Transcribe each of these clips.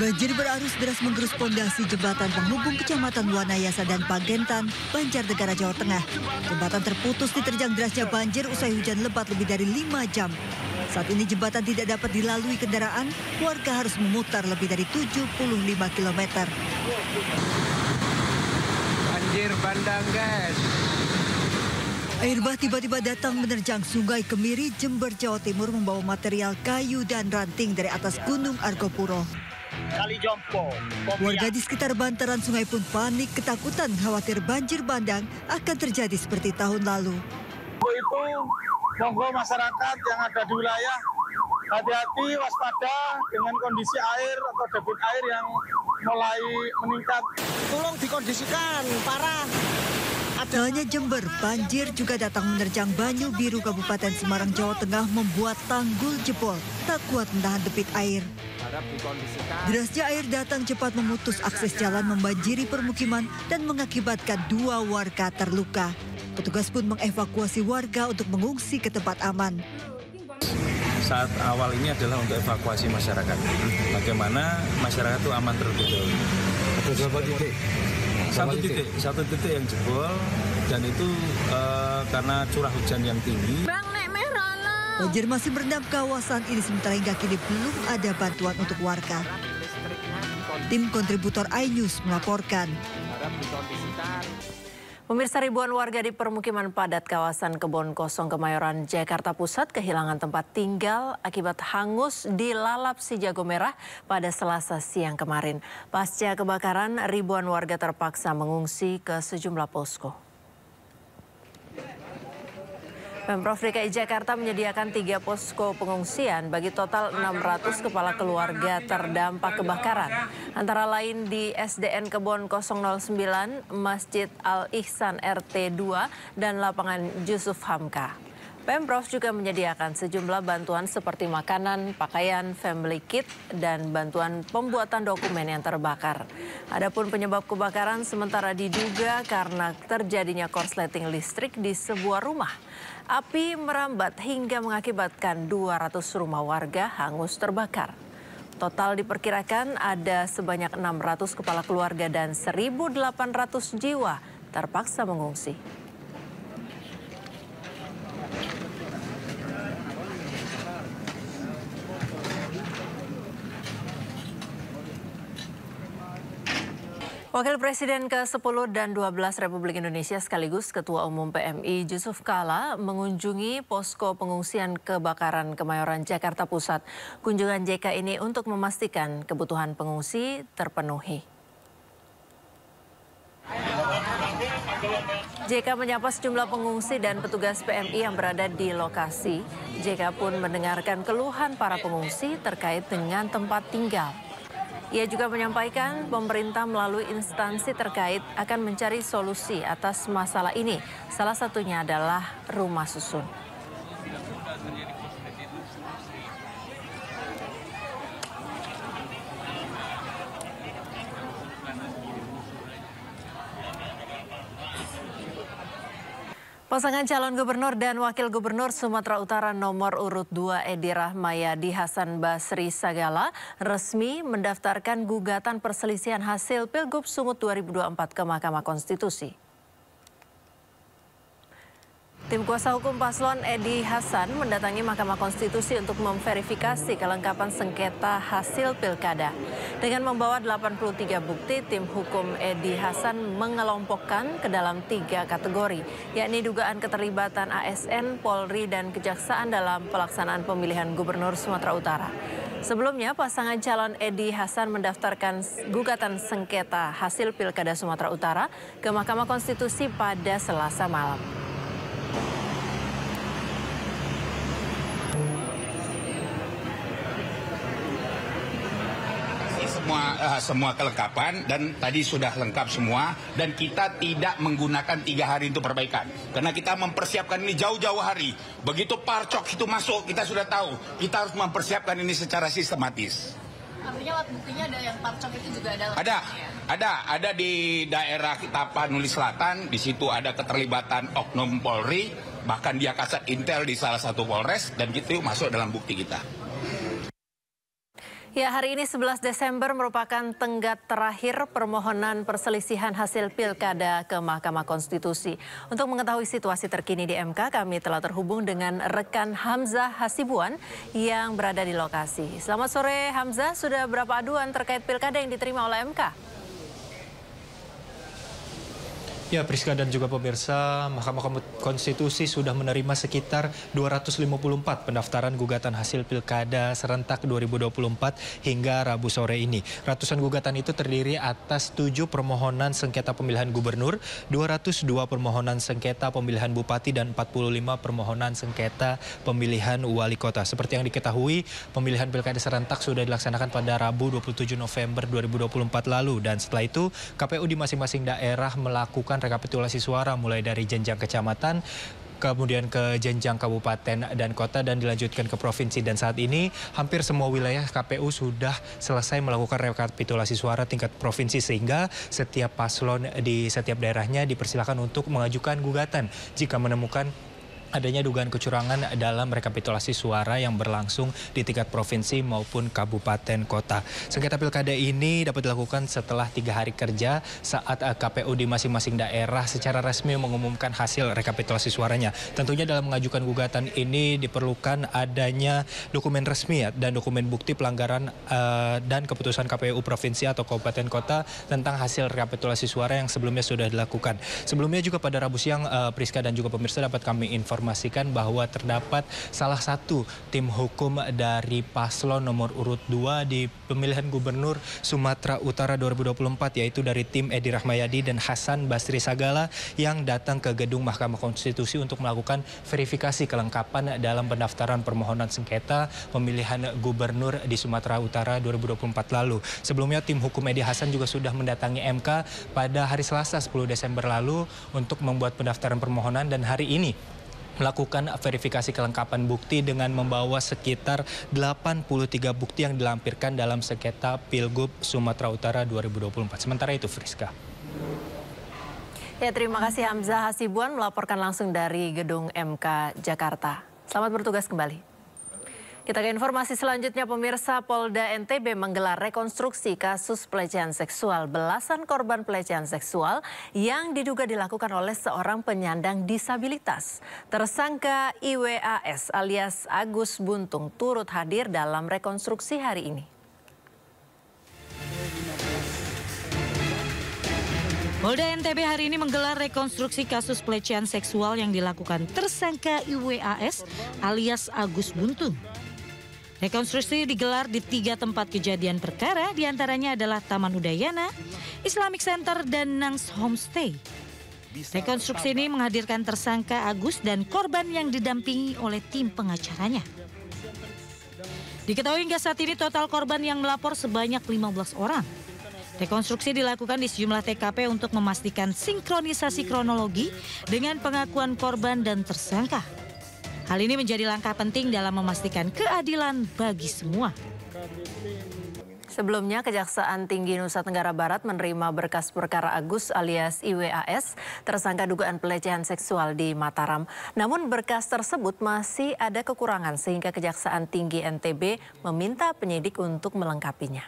Banjir berarus deras menggerus pondasi jembatan penghubung Kecamatan Wanayasa dan Pagentan, Banjarnegara, Jawa Tengah. Jembatan terputus diterjang derasnya banjir usai hujan lebat lebih dari 5 jam. Saat ini jembatan tidak dapat dilalui kendaraan, warga harus memutar lebih dari 75 km. Banjir bandang, guys. Air bah tiba-tiba datang menerjang Sungai Kemiri, Jember, Jawa Timur membawa material kayu dan ranting dari atas Gunung Argopuro. Kali Jompo. Warga di sekitar bantaran sungai pun panik ketakutan khawatir banjir bandang akan terjadi seperti tahun lalu. Itu monggo masyarakat yang ada di wilayah hati-hati, waspada dengan kondisi air atau debit air yang mulai meningkat. Tolong dikondisikan, parah. Tak hanya Jember, banjir juga datang menerjang Banyu Biru, Kabupaten Semarang, Jawa Tengah membuat tanggul jebol, tak kuat menahan debit air. Derasnya air datang cepat memutus akses jalan, membanjiri permukiman dan mengakibatkan 2 warga terluka. Petugas pun mengevakuasi warga untuk mengungsi ke tempat aman. Saat awal ini adalah untuk evakuasi masyarakat. Bagaimana masyarakat itu aman terlebih dahulu. Ada berapa titik? Satu titik yang jebol dan itu karena curah hujan yang tinggi. Banjir masih merendam kawasan ini sementara hingga kini belum ada bantuan untuk warga. Tim kontributor iNews melaporkan. Pemirsa, ribuan warga di permukiman padat kawasan Kebon Kosong, Kemayoran, Jakarta Pusat kehilangan tempat tinggal akibat hangus dilalap si jago merah pada Selasa siang kemarin. Pasca kebakaran, ribuan warga terpaksa mengungsi ke sejumlah posko. Pemprov DKI Jakarta menyediakan 3 posko pengungsian bagi total 600 kepala keluarga terdampak kebakaran. Antara lain di SDN Kebon 009, Masjid Al-Ihsan RT 2, dan lapangan Yusuf Hamka. Pemprov juga menyediakan sejumlah bantuan seperti makanan, pakaian, family kit, dan bantuan pembuatan dokumen yang terbakar. Adapun penyebab kebakaran sementara diduga karena terjadinya korsleting listrik di sebuah rumah. Api merambat hingga mengakibatkan 200 rumah warga hangus terbakar. Total diperkirakan ada sebanyak 600 kepala keluarga dan 1.800 jiwa terpaksa mengungsi. Wakil Presiden ke-10 dan 12 Republik Indonesia sekaligus Ketua Umum PMI Yusuf Kala mengunjungi posko pengungsian kebakaran Kemayoran, Jakarta Pusat. Kunjungan JK ini untuk memastikan kebutuhan pengungsi terpenuhi. JK menyapa sejumlah pengungsi dan petugas PMI yang berada di lokasi. JK pun mendengarkan keluhan para pengungsi terkait dengan tempat tinggal. Ia juga menyampaikan pemerintah melalui instansi terkait akan mencari solusi atas masalah ini. Salah satunya adalah rumah susun. Pasangan calon gubernur dan wakil gubernur Sumatera Utara nomor urut 2 Edi Rahmayadi Hasan Basri Sagala resmi mendaftarkan gugatan perselisihan hasil Pilgub Sumut 2024 ke Mahkamah Konstitusi. Tim kuasa hukum paslon Edi Hasan mendatangi Mahkamah Konstitusi untuk memverifikasi kelengkapan sengketa hasil pilkada. Dengan membawa 83 bukti, tim hukum Edi Hasan mengelompokkan ke dalam 3 kategori, yakni dugaan keterlibatan ASN, Polri, dan Kejaksaan dalam pelaksanaan pemilihan gubernur Sumatera Utara. Sebelumnya, pasangan calon Edi Hasan mendaftarkan gugatan sengketa hasil pilkada Sumatera Utara ke Mahkamah Konstitusi pada Selasa malam. Semua kelengkapan dan tadi sudah lengkap semua dan kita tidak menggunakan 3 hari untuk perbaikan karena kita mempersiapkan ini jauh-jauh hari. Begitu parcok itu masuk kita sudah tahu kita harus mempersiapkan ini secara sistematis. Artinya alat buktinya ada yang parcok itu juga ada? Ada di daerah Tapanuli Selatan, di situ ada keterlibatan oknum Polri, bahkan dia kasat intel di salah satu Polres dan gitu masuk dalam bukti kita. Ya, hari ini 11 Desember merupakan tenggat terakhir permohonan perselisihan hasil pilkada ke Mahkamah Konstitusi. Untuk mengetahui situasi terkini di MK, kami telah terhubung dengan rekan Hamzah Hasibuan yang berada di lokasi. Selamat sore Hamzah, sudah berapa aduan terkait pilkada yang diterima oleh MK? Ya, Priska dan juga pemirsa, Mahkamah Konstitusi sudah menerima sekitar 254 pendaftaran gugatan hasil pilkada serentak 2024 hingga Rabu sore ini. Ratusan gugatan itu terdiri atas 7 permohonan sengketa pemilihan gubernur, 202 permohonan sengketa pemilihan bupati, dan 45 permohonan sengketa pemilihan wali kota. Seperti yang diketahui, pemilihan pilkada serentak sudah dilaksanakan pada Rabu 27 November 2024 lalu. Dan setelah itu, KPU di masing-masing daerah melakukan rekapitulasi suara mulai dari jenjang kecamatan, kemudian ke jenjang kabupaten dan kota, dan dilanjutkan ke provinsi. Dan saat ini hampir semua wilayah KPU sudah selesai melakukan rekapitulasi suara tingkat provinsi, sehingga setiap paslon di setiap daerahnya dipersilakan untuk mengajukan gugatan jika menemukan adanya dugaan kecurangan dalam rekapitulasi suara yang berlangsung di tingkat provinsi maupun kabupaten kota. Sengketa pilkada ini dapat dilakukan setelah 3 hari kerja saat KPU di masing-masing daerah secara resmi mengumumkan hasil rekapitulasi suaranya. Tentunya dalam mengajukan gugatan ini diperlukan adanya dokumen resmi dan dokumen bukti pelanggaran dan keputusan KPU provinsi atau kabupaten kota tentang hasil rekapitulasi suara yang sebelumnya sudah dilakukan. Sebelumnya juga pada Rabu siang, Priska dan juga pemirsa, dapat kami informasikan bahwa terdapat salah satu tim hukum dari paslon nomor urut 2 di pemilihan gubernur Sumatera Utara 2024, yaitu dari tim Edi Rahmayadi dan Hasan Basri Sagala, yang datang ke gedung Mahkamah Konstitusi untuk melakukan verifikasi kelengkapan dalam pendaftaran permohonan sengketa pemilihan gubernur di Sumatera Utara 2024 lalu. Sebelumnya tim hukum Edi Hasan juga sudah mendatangi MK pada hari Selasa 10 Desember lalu untuk membuat pendaftaran permohonan, dan hari ini melakukan verifikasi kelengkapan bukti dengan membawa sekitar 83 bukti yang dilampirkan dalam sengketa Pilgub Sumatera Utara 2024. Sementara itu, Friska. Ya, terima kasih Hamzah Hasibuan melaporkan langsung dari gedung MK Jakarta. Selamat bertugas kembali. Kita ke informasi selanjutnya, pemirsa. Polda NTB menggelar rekonstruksi kasus pelecehan seksual belasan korban pelecehan seksual yang diduga dilakukan oleh seorang penyandang disabilitas. Tersangka IWAS alias Agus Buntung turut hadir dalam rekonstruksi hari ini. Polda NTB hari ini menggelar rekonstruksi kasus pelecehan seksual yang dilakukan tersangka IWAS alias Agus Buntung. Rekonstruksi digelar di 3 tempat kejadian perkara, diantaranya adalah Taman Udayana, Islamic Center, dan Nangs Homestay. Rekonstruksi ini menghadirkan tersangka Agus dan korban yang didampingi oleh tim pengacaranya. Diketahui hingga saat ini total korban yang melapor sebanyak 15 orang. Rekonstruksi dilakukan di sejumlah TKP untuk memastikan sinkronisasi kronologi dengan pengakuan korban dan tersangka. Hal ini menjadi langkah penting dalam memastikan keadilan bagi semua. Sebelumnya, Kejaksaan Tinggi Nusa Tenggara Barat menerima berkas perkara Agus alias IWAS, tersangka dugaan pelecehan seksual di Mataram. Namun berkas tersebut masih ada kekurangan sehingga Kejaksaan Tinggi NTB meminta penyidik untuk melengkapinya.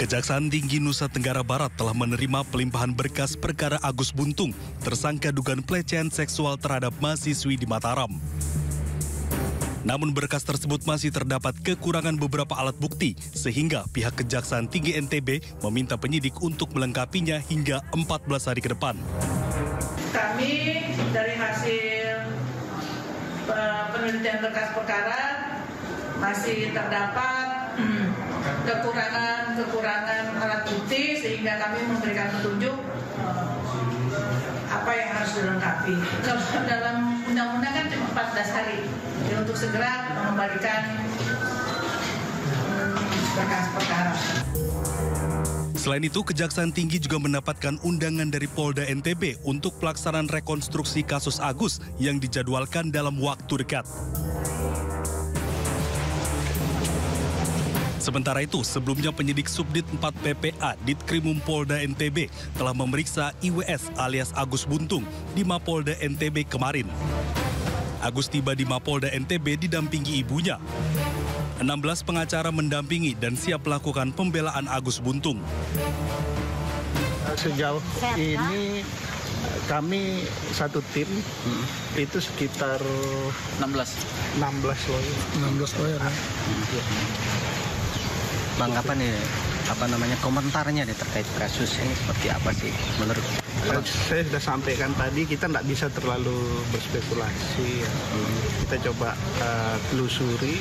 Kejaksaan Tinggi Nusa Tenggara Barat telah menerima pelimpahan berkas perkara Agus Buntung, tersangka dugaan pelecehan seksual terhadap mahasiswi di Mataram. Namun berkas tersebut masih terdapat kekurangan beberapa alat bukti, sehingga pihak Kejaksaan Tinggi NTB meminta penyidik untuk melengkapinya hingga 14 hari ke depan. Kami dari hasil penelitian berkas perkara masih terdapat kekurangan alat bukti, sehingga kami memberikan petunjuk apa yang harus dilengkapi. Dalam undang-undang kan cuma 14 hari untuk segera mengembalikan berkas perkara. Selain itu, Kejaksaan Tinggi juga mendapatkan undangan dari Polda NTB untuk pelaksanaan rekonstruksi kasus Agus yang dijadwalkan dalam waktu dekat. Sementara itu, sebelumnya penyidik Subdit 4 PPA Ditkrimum Polda NTB telah memeriksa IWS alias Agus Buntung di Mapolda NTB kemarin. Agus tiba di Mapolda NTB didampingi ibunya. 16 pengacara mendampingi dan siap melakukan pembelaan Agus Buntung. Sejauh ini kami satu tim itu sekitar 16 lawyer. Bang, komentarnya terkait kasus ini seperti apa sih menurut? Saya sudah sampaikan tadi, kita tidak bisa terlalu berspekulasi. Kita coba telusuri,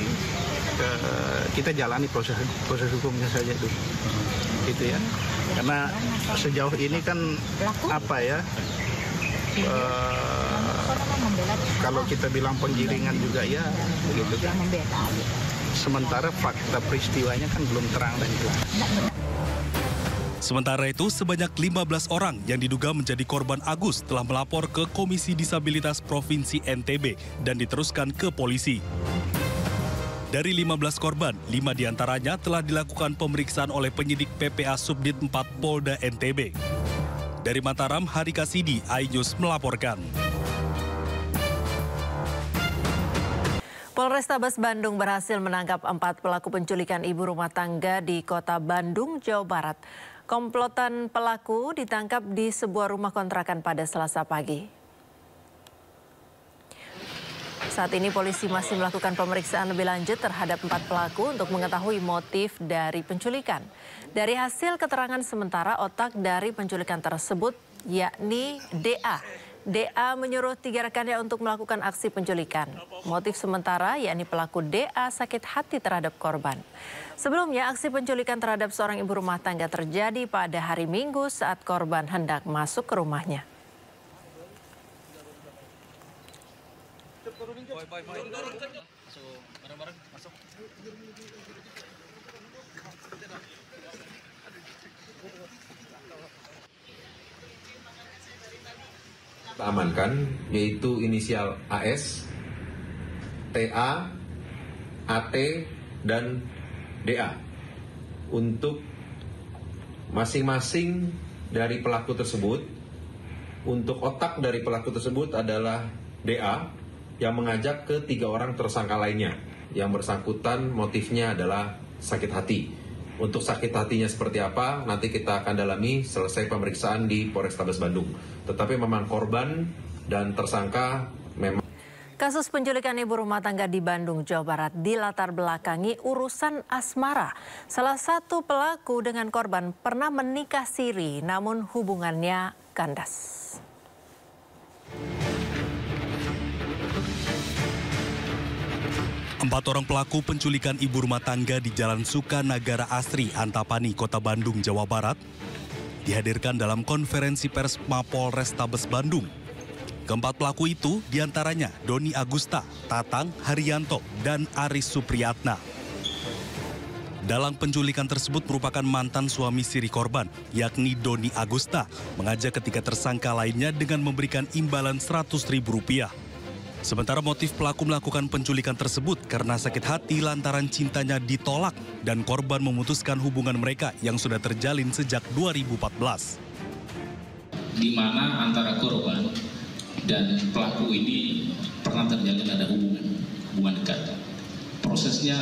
kita jalani proses hukumnya saja dulu. Gitu ya. Karena sejauh ini kan kalau kita bilang penggiringan juga ya begitu kan. Sementara fakta peristiwanya kan belum terang dan jelas. Sementara itu, sebanyak 15 orang yang diduga menjadi korban Agus telah melapor ke Komisi Disabilitas Provinsi NTB dan diteruskan ke polisi. Dari 15 korban, 5 diantaranya telah dilakukan pemeriksaan oleh penyidik PPA Subdit 4 Polda NTB. Dari Mataram, Hari Kasidi, iNews melaporkan. Polrestabes Bandung berhasil menangkap 4 pelaku penculikan ibu rumah tangga di kota Bandung, Jawa Barat. Komplotan pelaku ditangkap di sebuah rumah kontrakan pada Selasa pagi. Saat ini polisi masih melakukan pemeriksaan lebih lanjut terhadap 4 pelaku untuk mengetahui motif dari penculikan. Dari hasil keterangan sementara, otak dari penculikan tersebut yakni DA. DA menyuruh 3 rekannya untuk melakukan aksi penculikan. Motif sementara yakni pelaku DA sakit hati terhadap korban. Sebelumnya aksi penculikan terhadap seorang ibu rumah tangga terjadi pada hari Minggu saat korban hendak masuk ke rumahnya. Kita amankan yaitu inisial AS, TA, AT, dan DA. Untuk masing-masing dari pelaku tersebut, untuk otak dari pelaku tersebut adalah DA yang mengajak ke 3 orang tersangka lainnya. Yang bersangkutan motifnya adalah sakit hati. Untuk sakit hatinya seperti apa, nanti kita akan dalami selesai pemeriksaan di Polrestabes Bandung. Tetapi memang korban dan tersangka memang... Kasus penculikan ibu rumah tangga di Bandung, Jawa Barat dilatar belakangi urusan asmara. Salah satu pelaku dengan korban pernah menikah siri, namun hubungannya kandas. Empat orang pelaku penculikan ibu rumah tangga di Jalan Sukanagara Asri, Antapani, Kota Bandung, Jawa Barat, dihadirkan dalam konferensi pers Mapolrestabes Bandung. Keempat pelaku itu diantaranya Doni Agusta, Tatang Haryanto, dan Aris Supriyatna. Dalam penculikan tersebut merupakan mantan suami siri korban, yakni Doni Agusta, mengajak ketiga tersangka lainnya dengan memberikan imbalan Rp100.000. Sementara motif pelaku melakukan penculikan tersebut karena sakit hati lantaran cintanya ditolak dan korban memutuskan hubungan mereka yang sudah terjalin sejak 2014. Di mana antara korban dan pelaku ini pernah terjalin ada hubungan dekat. Prosesnya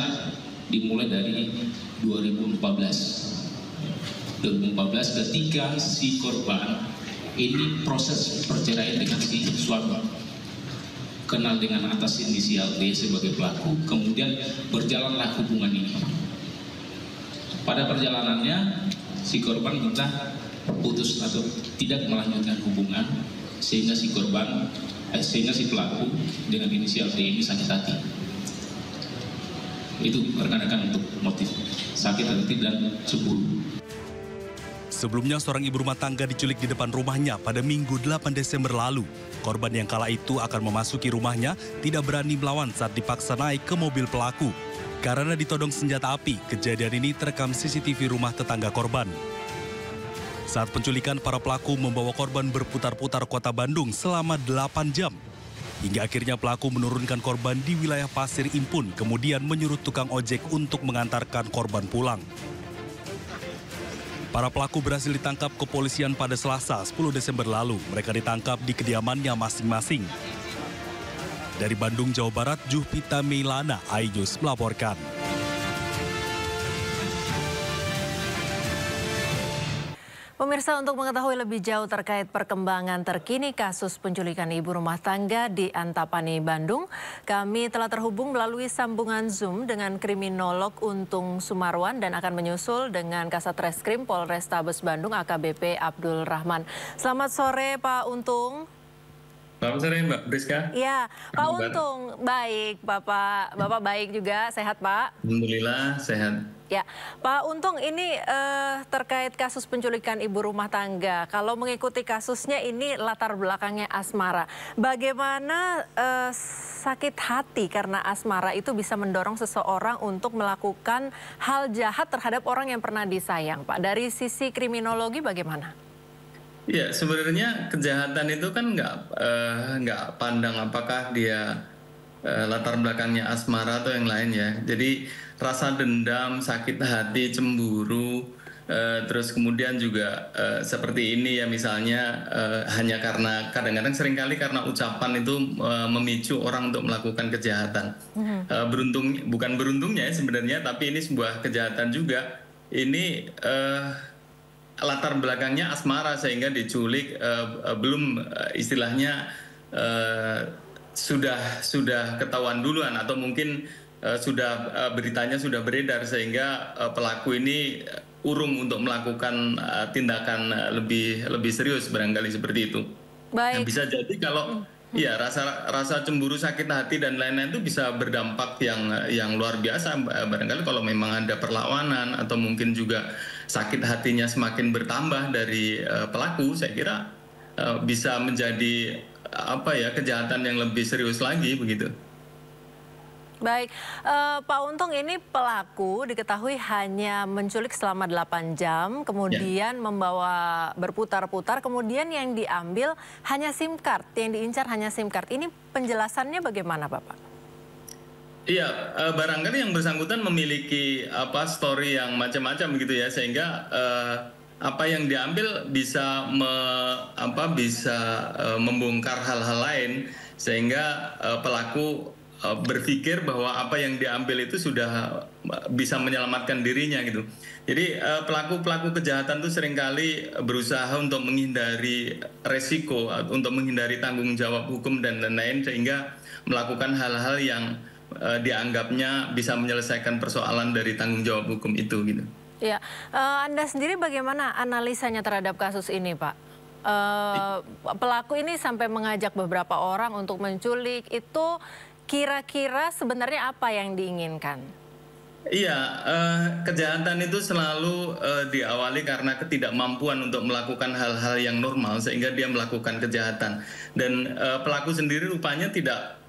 dimulai dari 2014 ketika si korban ini proses perceraian dengan si suami. Kenal dengan atas inisial D sebagai pelaku, kemudian berjalanlah hubungan ini. Pada perjalanannya, si korban minta putus atau tidak melanjutkan hubungan, sehingga si pelaku dengan inisial D ini sakit hati. Itu rekan-rekan untuk motif sakit hati dan cemburu. Sebelumnya seorang ibu rumah tangga diculik di depan rumahnya pada Minggu 8 Desember lalu. Korban yang kala itu akan memasuki rumahnya tidak berani melawan saat dipaksa naik ke mobil pelaku. Karena ditodong senjata api, kejadian ini terekam CCTV rumah tetangga korban. Saat penculikan, para pelaku membawa korban berputar-putar kota Bandung selama 8 jam. Hingga akhirnya pelaku menurunkan korban di wilayah Pasir Impun, kemudian menyuruh tukang ojek untuk mengantarkan korban pulang. Para pelaku berhasil ditangkap kepolisian pada Selasa 10 Desember lalu. Mereka ditangkap di kediamannya masing-masing. Dari Bandung, Jawa Barat, Juhpita Meilana, iNews melaporkan. Pemirsa, untuk mengetahui lebih jauh terkait perkembangan terkini kasus penculikan ibu rumah tangga di Antapani, Bandung, kami telah terhubung melalui sambungan Zoom dengan kriminolog Untung Sumarwan dan akan menyusul dengan Kasat Reskrim Polrestabes Bandung AKBP Abdul Rahman. Selamat sore Pak Untung. Selamat sore Mbak Priska. Ya, Pak Untung, baik. Bapak baik juga, sehat Pak? Alhamdulillah sehat. Ya, Pak Untung, ini terkait kasus penculikan ibu rumah tangga. Kalau mengikuti kasusnya ini latar belakangnya asmara. Bagaimana sakit hati karena asmara itu bisa mendorong seseorang untuk melakukan hal jahat terhadap orang yang pernah disayang, Pak? Dari sisi kriminologi bagaimana? Ya, sebenarnya kejahatan itu kan nggak pandang apakah dia latar belakangnya asmara atau yang lain ya. Jadi rasa dendam, sakit hati, cemburu, terus kemudian juga seperti ini ya misalnya hanya karena kadang-kadang seringkali karena ucapan itu memicu orang untuk melakukan kejahatan. Bukan beruntungnya ya sebenarnya, tapi ini sebuah kejahatan juga. Ini latar belakangnya asmara sehingga diculik belum istilahnya sudah ketahuan duluan atau mungkin beritanya sudah beredar sehingga pelaku ini urung untuk melakukan tindakan lebih serius barangkali seperti itu. Baik. Nah, bisa jadi kalau ya rasa cemburu, sakit hati dan lain-lain itu bisa berdampak yang luar biasa barangkali kalau memang ada perlawanan atau mungkin juga sakit hatinya semakin bertambah dari pelaku, saya kira bisa menjadi kejahatan yang lebih serius lagi begitu. Baik, Pak Untung, ini pelaku diketahui hanya menculik selama 8 jam, kemudian membawa berputar-putar, kemudian yang diambil hanya SIM card, yang diincar hanya SIM card. Ini penjelasannya bagaimana, Bapak? Iya, barangkali yang bersangkutan memiliki story yang macam-macam gitu ya, sehingga apa yang diambil bisa membongkar hal-hal lain, sehingga pelaku berpikir bahwa apa yang diambil itu sudah bisa menyelamatkan dirinya gitu. Jadi pelaku-pelaku kejahatan itu seringkali berusaha untuk menghindari resiko, untuk menghindari tanggung jawab hukum dan lain-lain, sehingga melakukan hal-hal yang dianggapnya bisa menyelesaikan persoalan dari tanggung jawab hukum itu gitu. Ya, Anda sendiri bagaimana analisanya terhadap kasus ini, Pak? Pelaku ini sampai mengajak beberapa orang untuk menculik, itu kira-kira sebenarnya apa yang diinginkan? Iya, kejahatan itu selalu diawali karena ketidakmampuan untuk melakukan hal-hal yang normal sehingga dia melakukan kejahatan. Dan pelaku sendiri rupanya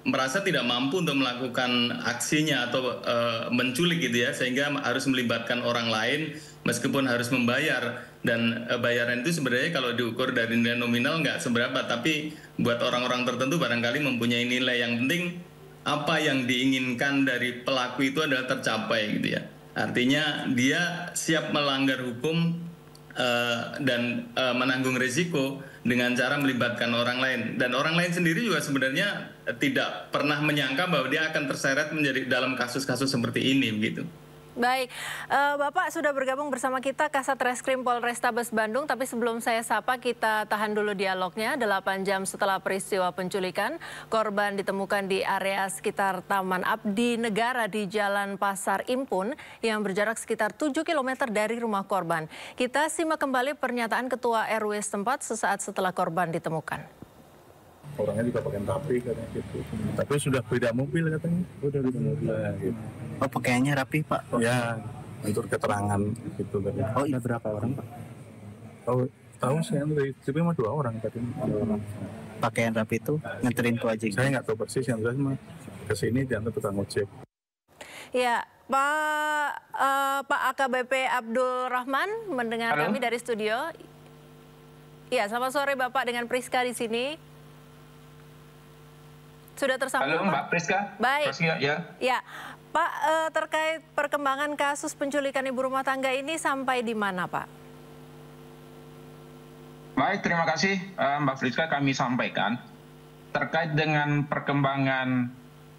merasa tidak mampu untuk melakukan aksinya atau menculik gitu ya, sehingga harus melibatkan orang lain meskipun harus membayar. Dan bayaran itu sebenarnya kalau diukur dari nilai nominal nggak seberapa, tapi buat orang-orang tertentu barangkali mempunyai nilai yang penting. Apa yang diinginkan dari pelaku itu adalah tercapai gitu ya. Artinya dia siap melanggar hukum dan menanggung risiko dengan cara melibatkan orang lain. Dan orang lain sendiri juga sebenarnya tidak pernah menyangka bahwa dia akan terseret menjadi dalam kasus-kasus seperti ini begitu. Baik, Bapak sudah bergabung bersama kita Kasat Reskrim Polrestabes Bandung, tapi sebelum saya sapa kita tahan dulu dialognya. 8 jam setelah peristiwa penculikan, korban ditemukan di area sekitar Taman Abdi Negara di Jalan Pasar Impun yang berjarak sekitar 7 km dari rumah korban. Kita simak kembali pernyataan Ketua RW setempat sesaat setelah korban ditemukan. Orangnya juga pakai rapi katanya gitu. Tapi sudah beda mobil katanya. Udah beda mobil gitu. Oh, pakaiannya rapi, Pak? Ya, untuk keterangan gitu tadi. Oh, iya, berapa orang, Pak? Tahu saya dari cuma 2 orang tadi. Pakaian rapi itu nganterin ke wajib. Saya nggak tahu persis, yang jelas mah kesini diantar tukang ojek. Ya, Pak AKBP Abdul Rahman mendengar kami dari studio. Ya, selamat sore Bapak dengan Priska di sini. Sudah tersambung. Halo Mbak Priska. Baik. Priska, ya. Ya, Pak, terkait perkembangan kasus penculikan ibu rumah tangga ini sampai di mana, Pak? Baik, terima kasih Mbak Priska. Kami sampaikan terkait dengan perkembangan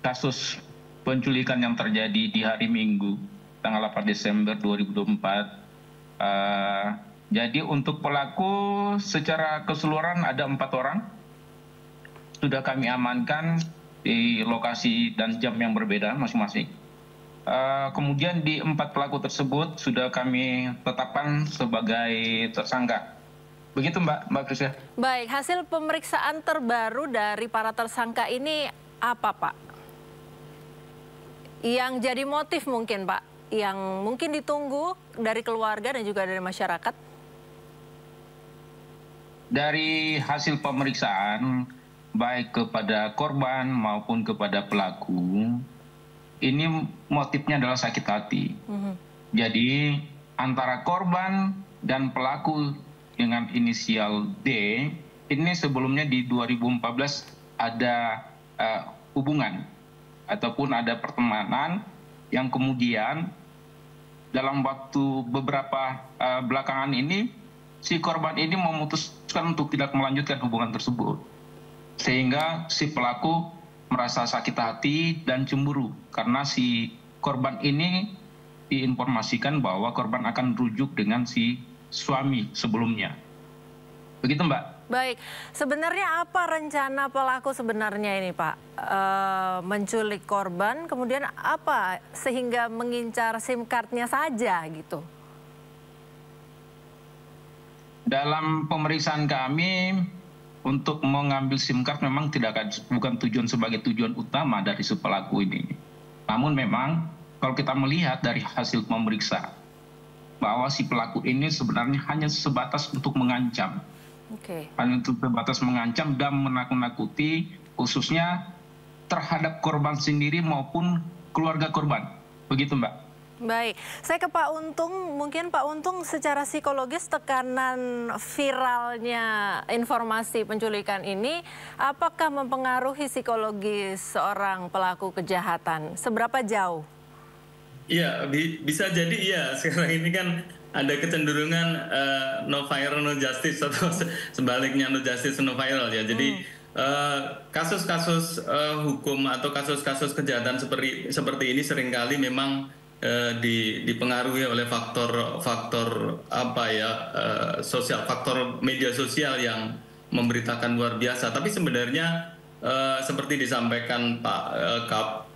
kasus penculikan yang terjadi di hari Minggu, tanggal 8 Desember 2024, jadi untuk pelaku secara keseluruhan ada 4 orang. Sudah kami amankan di lokasi dan jam yang berbeda masing-masing. Kemudian di 4 pelaku tersebut sudah kami tetapkan sebagai tersangka. Begitu Mbak Prisca. Baik, hasil pemeriksaan terbaru dari para tersangka ini apa Pak? Yang jadi motif mungkin Pak, yang mungkin ditunggu dari keluarga dan juga dari masyarakat? Dari hasil pemeriksaan, baik kepada korban maupun kepada pelaku, ini motifnya adalah sakit hati. Jadi antara korban dan pelaku dengan inisial D, ini sebelumnya di 2014 ada hubungan ataupun ada pertemanan yang kemudian dalam waktu beberapa belakangan ini si korban ini memutuskan untuk tidak melanjutkan hubungan tersebut. Sehingga si pelaku merasa sakit hati dan cemburu karena si korban ini diinformasikan bahwa korban akan rujuk dengan si suami sebelumnya. Begitu Mbak. Baik, sebenarnya apa rencana pelaku sebenarnya ini Pak? Menculik korban, kemudian apa sehingga mengincar SIM card-nya saja gitu? Dalam pemeriksaan kami untuk mengambil SIM card memang bukan tujuan sebagai tujuan utama dari si pelaku ini. Namun memang kalau kita melihat dari hasil pemeriksa bahwa si pelaku ini sebenarnya hanya sebatas untuk mengancam. Hanya untuk sebatas mengancam dan menakut-nakuti khususnya terhadap korban sendiri maupun keluarga korban. Begitu Mbak. Baik, saya ke Pak Untung. Mungkin Pak Untung secara psikologis tekanan viralnya informasi penculikan ini apakah mempengaruhi psikologis seorang pelaku kejahatan? Seberapa jauh? Iya, bisa jadi iya. Sekarang ini kan ada kecenderungan no viral no justice atau sebaliknya no justice no viral ya. Jadi kasus-kasus hukum atau kasus-kasus kejahatan seperti ini seringkali memang dipengaruhi oleh faktor apa ya sosial, faktor media sosial yang memberitakan luar biasa. Tapi sebenarnya seperti disampaikan Pak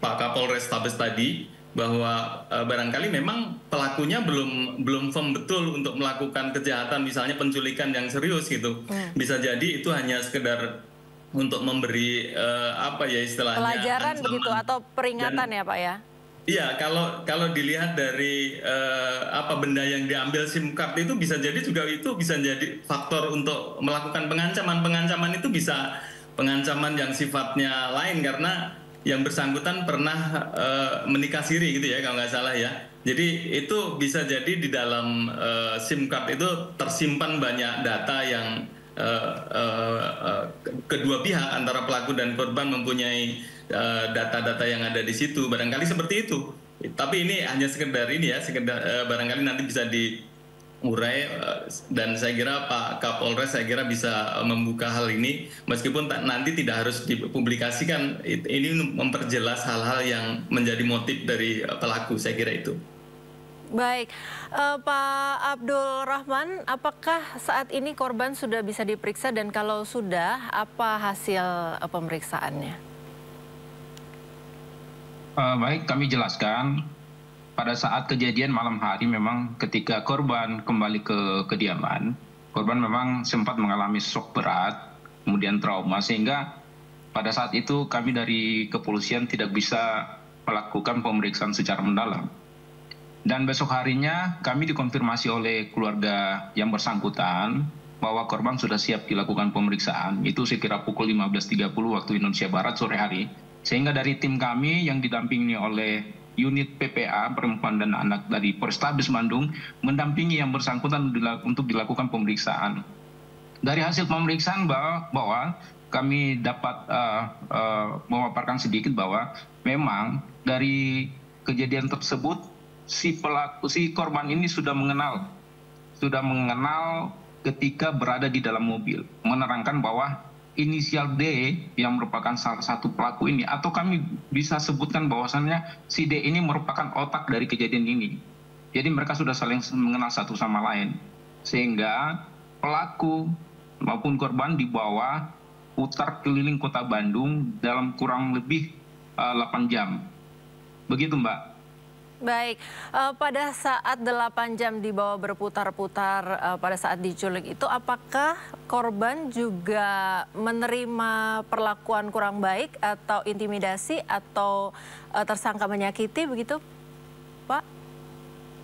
Kapolres Tabes tadi bahwa barangkali memang pelakunya belum firm betul untuk melakukan kejahatan, misalnya penculikan yang serius gitu. Bisa jadi itu hanya sekedar untuk memberi apa ya istilahnya pelajaran ancaman begitu atau peringatan ya Pak ya. Iya, kalau dilihat dari apa benda yang diambil SIM card itu bisa jadi juga itu bisa jadi faktor untuk melakukan pengancaman. Pengancaman itu bisa pengancaman yang sifatnya lain karena yang bersangkutan pernah menikah siri gitu ya kalau nggak salah ya. Jadi itu bisa jadi di dalam SIM card itu tersimpan banyak data yang kedua pihak antara pelaku dan korban mempunyai data-data yang ada di situ, barangkali seperti itu. Tapi ini hanya sekedar ini ya, sekedar barangkali nanti bisa diurai dan saya kira Pak Kapolres saya kira bisa membuka hal ini meskipun nanti tidak harus dipublikasikan. Ini memperjelas hal-hal yang menjadi motif dari pelaku, saya kira itu. Baik, Pak Abdul Rahman, apakah saat ini korban sudah bisa diperiksa dan kalau sudah, apa hasil pemeriksaannya? Baik, kami jelaskan pada saat kejadian malam hari memang ketika korban kembali ke kediaman, korban memang sempat mengalami shock berat, kemudian trauma sehingga pada saat itu kami dari kepolisian tidak bisa melakukan pemeriksaan secara mendalam. Dan besok harinya kami dikonfirmasi oleh keluarga yang bersangkutan bahwa korban sudah siap dilakukan pemeriksaan. Itu sekira pukul 15.30 waktu Indonesia Barat sore hari. Sehingga dari tim kami yang didampingi oleh unit PPA Perempuan dan Anak dari Polrestabes Bandung mendampingi yang bersangkutan untuk dilakukan pemeriksaan. Dari hasil pemeriksaan bahwa kami dapat memaparkan sedikit bahwa memang dari kejadian tersebut si korban ini sudah mengenal ketika berada di dalam mobil, menerangkan bahwa inisial D yang merupakan salah satu pelaku ini, atau kami bisa sebutkan bahwasannya si D ini merupakan otak dari kejadian ini. Jadi mereka sudah saling mengenal satu sama lain, sehingga pelaku maupun korban dibawa putar keliling kota Bandung dalam kurang lebih 8 jam. Begitu, Mbak. Baik, pada saat 8 jam dibawa berputar-putar pada saat diculik itu, apakah korban juga menerima perlakuan kurang baik atau intimidasi atau tersangka menyakiti begitu, Pak?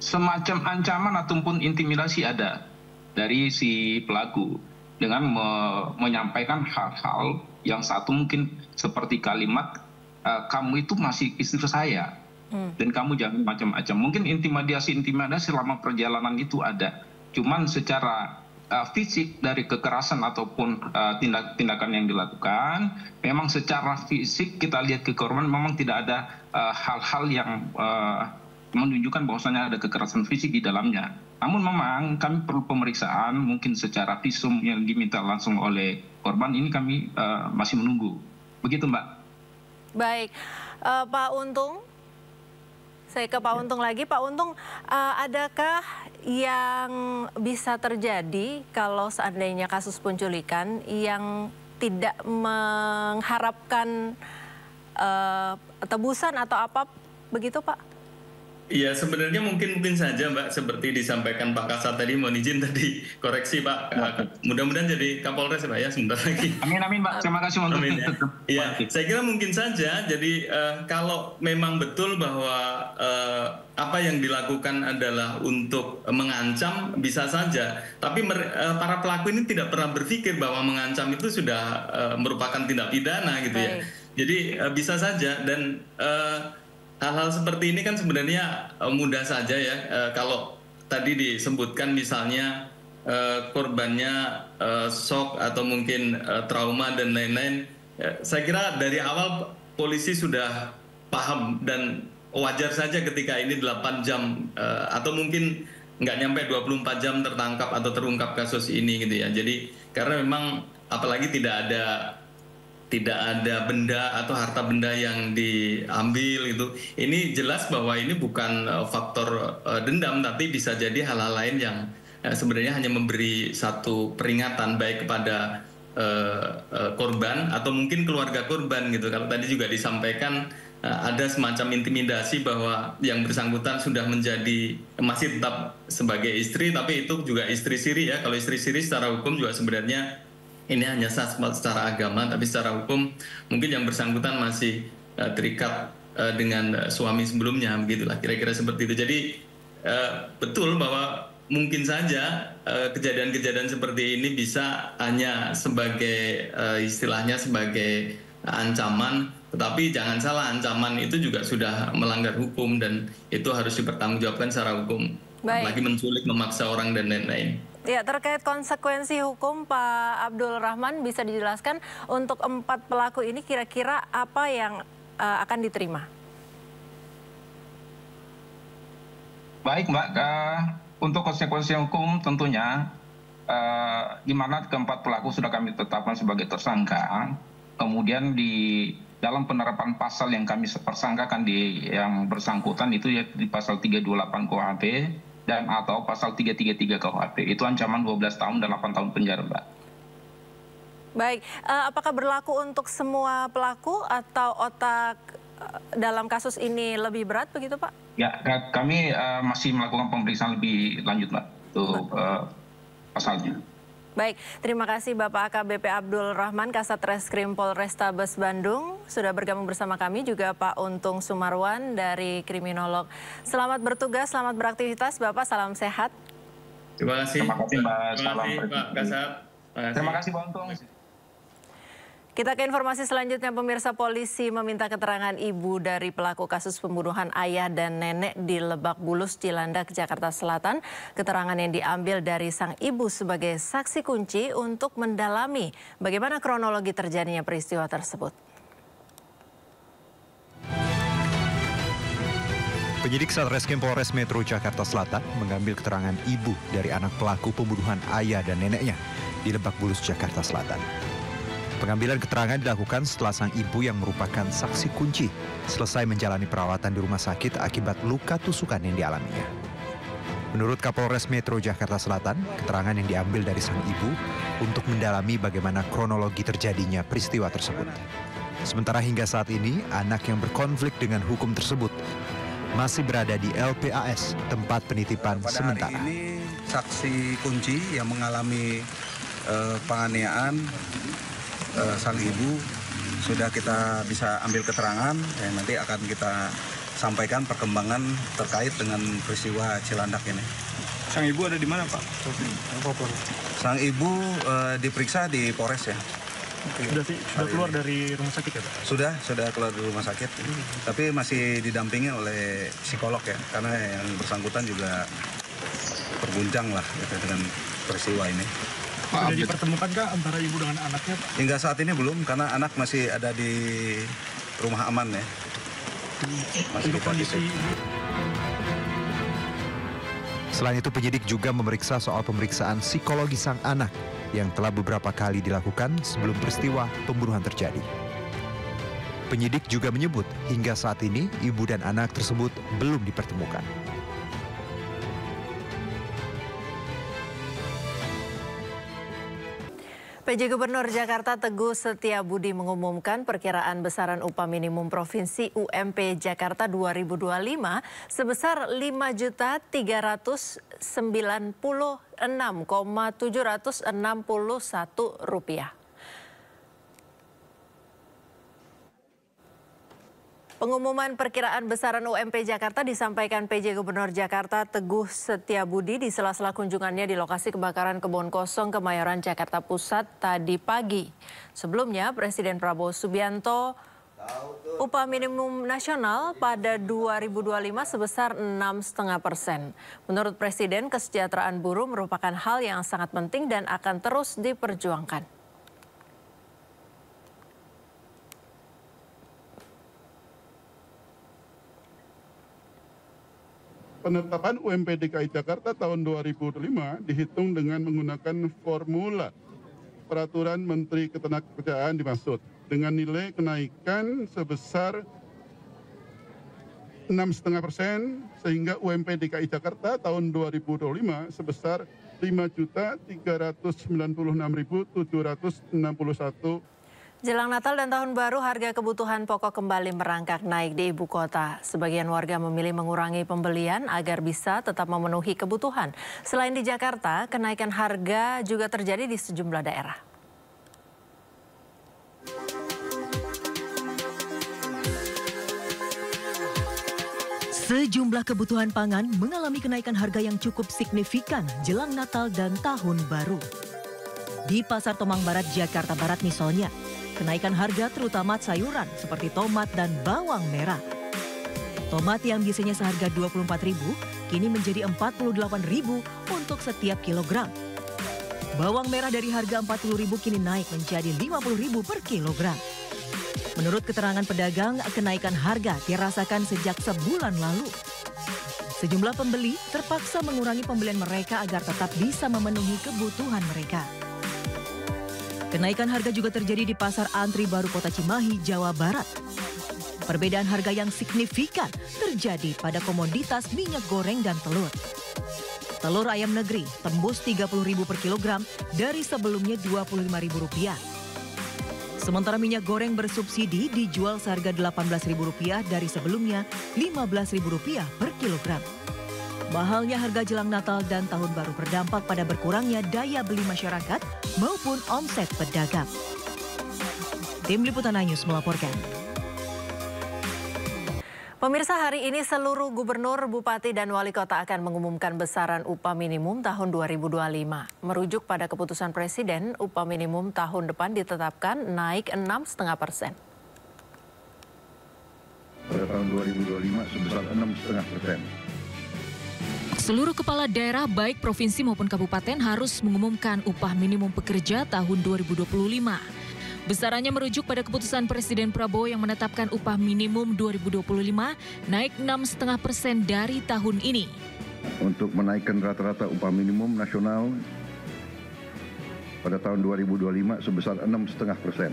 Semacam ancaman ataupun intimidasi ada dari si pelaku dengan menyampaikan hal-hal yang satu mungkin seperti kalimat, kamu itu masih istri saya. Dan kamu jangan macam-macam. Mungkin intimidasi selama perjalanan itu ada. Cuman secara fisik dari kekerasan ataupun tindakan yang dilakukan, memang secara fisik kita lihat ke korban memang tidak ada hal-hal yang menunjukkan bahwasanya ada kekerasan fisik di dalamnya. Namun memang kami perlu pemeriksaan, mungkin secara visum yang diminta langsung oleh korban ini kami masih menunggu. Begitu, Mbak. Baik, Pak Untung. Saya ke Pak Untung lagi. Pak Untung, adakah yang bisa terjadi kalau seandainya kasus penculikan yang tidak mengharapkan tebusan atau apa begitu, Pak? Iya, sebenarnya mungkin saja, Mbak, seperti disampaikan Pak Kasat tadi, mohon izin tadi koreksi, Pak. Mudah-mudahan jadi Kapolres, Pak, ya, sebentar lagi. Amin, Mbak. Terima kasih untuk itu. Ya, saya kira mungkin saja. Jadi kalau memang betul bahwa apa yang dilakukan adalah untuk mengancam, bisa saja. Tapi para pelaku ini tidak pernah berpikir bahwa mengancam itu sudah merupakan tindak pidana, gitu ya. Jadi bisa saja, dan hal-hal seperti ini kan sebenarnya mudah saja ya. Kalau tadi disebutkan misalnya korbannya shock atau mungkin trauma dan lain-lain, saya kira dari awal polisi sudah paham dan wajar saja ketika ini 8 jam atau mungkin nggak nyampe 24 jam tertangkap atau terungkap kasus ini gitu ya. Jadi karena memang apalagi tidak ada benda atau harta benda yang diambil gitu. Ini jelas bahwa ini bukan faktor dendam, tapi bisa jadi hal-hal lain yang sebenarnya hanya memberi satu peringatan baik kepada korban atau mungkin keluarga korban gitu. Kalau tadi juga disampaikan ada semacam intimidasi bahwa yang bersangkutan sudah masih tetap sebagai istri, tapi itu juga istri siri ya. Kalau istri siri secara hukum juga sebenarnya ini hanya secara agama, tapi secara hukum mungkin yang bersangkutan masih terikat dengan suami sebelumnya, begitulah kira-kira seperti itu. Jadi betul bahwa mungkin saja kejadian-kejadian seperti ini bisa hanya sebagai istilahnya sebagai ancaman, tetapi jangan salah, ancaman itu juga sudah melanggar hukum dan itu harus dipertanggungjawabkan secara hukum. Apalagi menculik, memaksa orang dan lain-lain. Ya, terkait konsekuensi hukum, Pak Abdul Rahman, bisa dijelaskan untuk 4 pelaku ini kira-kira apa yang akan diterima? Baik, Mbak. Untuk konsekuensi hukum tentunya, di mana keempat pelaku sudah kami tetapkan sebagai tersangka, kemudian di dalam penerapan pasal yang kami persangkakan yang bersangkutan itu ya di pasal 328 KUHP, dan atau pasal 333 KUHP. Itu ancaman 12 tahun dan 8 tahun penjara, Mbak. Baik, apakah berlaku untuk semua pelaku atau otak dalam kasus ini lebih berat begitu, Pak? Ya, kami masih melakukan pemeriksaan lebih lanjut, Mbak, untuk pasalnya. Baik, terima kasih Bapak AKBP Abdul Rahman, Kasat Reskrim Polrestabes Bandung, sudah bergabung bersama kami, juga Pak Untung Sumarwan dari Kriminolog. Selamat bertugas, selamat beraktivitas, Bapak, salam sehat. Terima kasih. Terima kasih, Mbak. Terima kasih, Pak Kasat. Terima kasih, Pak Untung. Kita ke informasi selanjutnya, pemirsa. Polisi meminta keterangan ibu dari pelaku kasus pembunuhan ayah dan nenek di Lebak Bulus, Cilandak, Jakarta Selatan. Keterangan yang diambil dari sang ibu sebagai saksi kunci untuk mendalami bagaimana kronologi terjadinya peristiwa tersebut. Penyidik Satreskrim Polres Metro Jakarta Selatan mengambil keterangan ibu dari anak pelaku pembunuhan ayah dan neneknya di Lebak Bulus, Jakarta Selatan. Pengambilan keterangan dilakukan setelah sang ibu yang merupakan saksi kunci selesai menjalani perawatan di rumah sakit akibat luka tusukan yang dialaminya. Menurut Kapolres Metro Jakarta Selatan, keterangan yang diambil dari sang ibu untuk mendalami bagaimana kronologi terjadinya peristiwa tersebut. Sementara hingga saat ini, anak yang berkonflik dengan hukum tersebut masih berada di LPAS, tempat penitipan sementara. Hari ini saksi kunci yang mengalami penganiayaan sang ibu sudah kita bisa ambil keterangan, yang nanti akan kita sampaikan perkembangan terkait dengan peristiwa Cilandak ini. Sang ibu ada di mana, Pak? Sang ibu diperiksa di Polres ya. Sudah keluar dari rumah sakit ya, Pak? Sudah keluar dari rumah sakit. Tapi masih didampingi oleh psikolog ya, karena yang bersangkutan juga terguncang lah gitu, dengan peristiwa ini. Sudah dipertemukankah antara ibu dengan anaknya, Pak? Hingga saat ini belum, karena anak masih ada di rumah aman ya. Untuk kondisi Selain itu, penyidik juga memeriksa soal pemeriksaan psikologi sang anak yang telah beberapa kali dilakukan sebelum peristiwa pembunuhan terjadi. Penyidik juga menyebut hingga saat ini ibu dan anak tersebut belum dipertemukan. PJ Gubernur Jakarta Teguh Setiabudi mengumumkan perkiraan besaran upah minimum provinsi UMP Jakarta 2025 sebesar Rp5.396.761. Pengumuman perkiraan besaran UMP Jakarta disampaikan PJ Gubernur Jakarta Teguh Setiabudi di sela-sela kunjungannya di lokasi kebakaran Kebon Kosong Kemayoran, Jakarta Pusat tadi pagi. Sebelumnya, Presiden Prabowo Subianto upah minimum nasional pada 2025 sebesar 6,5%. Menurut Presiden, kesejahteraan buruh merupakan hal yang sangat penting dan akan terus diperjuangkan. Penetapan UMP DKI Jakarta tahun 2005 dihitung dengan menggunakan formula Peraturan Menteri Ketenagakerjaan dimaksud dengan nilai kenaikan sebesar 6,5% sehingga UMP DKI Jakarta tahun 2025 sebesar Rp5.396.761. Jelang Natal dan Tahun Baru, harga kebutuhan pokok kembali merangkak naik di ibu kota. Sebagian warga memilih mengurangi pembelian agar bisa tetap memenuhi kebutuhan. Selain di Jakarta, kenaikan harga juga terjadi di sejumlah daerah. Sejumlah kebutuhan pangan mengalami kenaikan harga yang cukup signifikan jelang Natal dan Tahun Baru. Di Pasar Tomang Barat, Jakarta Barat misalnya, kenaikan harga terutama sayuran seperti tomat dan bawang merah. Tomat yang biasanya seharga Rp24.000 kini menjadi Rp48.000 untuk setiap kilogram. Bawang merah dari harga Rp40.000 kini naik menjadi Rp50.000 per kilogram. Menurut keterangan pedagang, kenaikan harga dirasakan sejak sebulan lalu. Sejumlah pembeli terpaksa mengurangi pembelian mereka agar tetap bisa memenuhi kebutuhan mereka. Kenaikan harga juga terjadi di Pasar Antri Baru Kota Cimahi, Jawa Barat. Perbedaan harga yang signifikan terjadi pada komoditas minyak goreng dan telur. Telur ayam negeri tembus Rp30.000 per kilogram dari sebelumnya Rp25.000. Sementara minyak goreng bersubsidi dijual seharga Rp18.000 dari sebelumnya Rp15.000 per kilogram. Mahalnya harga jelang Natal dan Tahun Baru berdampak pada berkurangnya daya beli masyarakat maupun omset pedagang. Tim Liputan iNews melaporkan. Pemirsa, hari ini seluruh gubernur, bupati, dan wali kota akan mengumumkan besaran upah minimum tahun 2025. Merujuk pada keputusan Presiden, upah minimum tahun depan ditetapkan naik 6,5%. Pada tahun 2025 sebesar 6,5%. Seluruh kepala daerah baik provinsi maupun kabupaten harus mengumumkan upah minimum pekerja tahun 2025. Besarannya merujuk pada keputusan Presiden Prabowo yang menetapkan upah minimum 2025 naik 6,5% dari tahun ini. Untuk menaikkan rata-rata upah minimum nasional pada tahun 2025 sebesar 6,5%.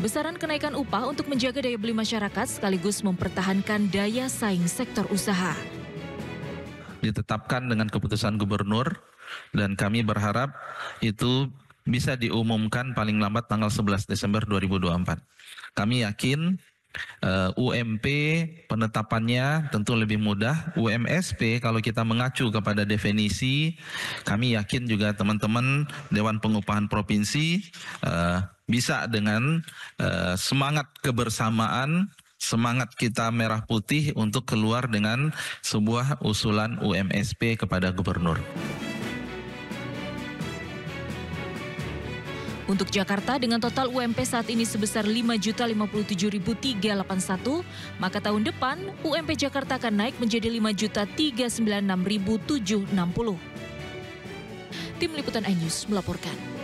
Besaran kenaikan upah untuk menjaga daya beli masyarakat sekaligus mempertahankan daya saing sektor usaha. Ditetapkan dengan keputusan gubernur dan kami berharap itu bisa diumumkan paling lambat tanggal 11 Desember 2024. Kami yakin UMP penetapannya tentu lebih mudah. UMSP kalau kita mengacu kepada definisi, kami yakin juga teman-teman Dewan Pengupahan Provinsi bisa dengan semangat kebersamaan, semangat kita merah putih untuk keluar dengan sebuah usulan UMSP kepada gubernur. Untuk Jakarta dengan total UMP saat ini sebesar 5.057.381, maka tahun depan UMP Jakarta akan naik menjadi 5.396.760. Tim Liputan iNews melaporkan.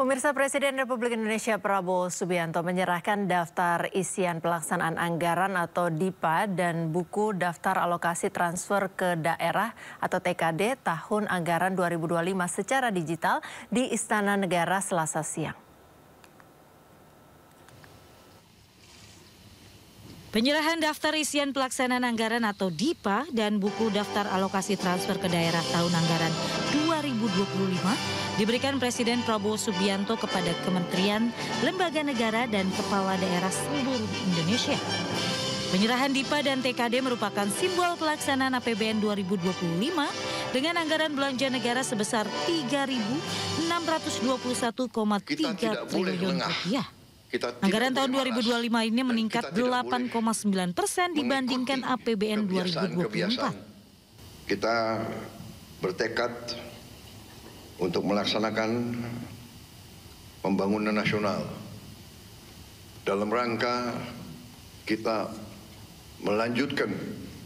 Pemirsa, Presiden Republik Indonesia Prabowo Subianto menyerahkan daftar isian pelaksanaan anggaran atau DIPA dan buku daftar alokasi transfer ke daerah atau TKD tahun anggaran 2025 secara digital di Istana Negara Selasa siang. Penyerahan daftar isian pelaksanaan anggaran atau DIPA dan buku daftar alokasi transfer ke daerah tahun anggaran 2025 diberikan Presiden Prabowo Subianto kepada kementerian, lembaga negara, dan kepala daerah seluruh Indonesia. Penyerahan DIPA dan TKD merupakan simbol pelaksanaan APBN 2025 dengan anggaran belanja negara sebesar 3.621,3 triliun rupiah. Anggaran tahun 2025 ini meningkat 8,9% dibandingkan APBN 2024. Kita bertekad untuk melaksanakan pembangunan nasional dalam rangka kita melanjutkan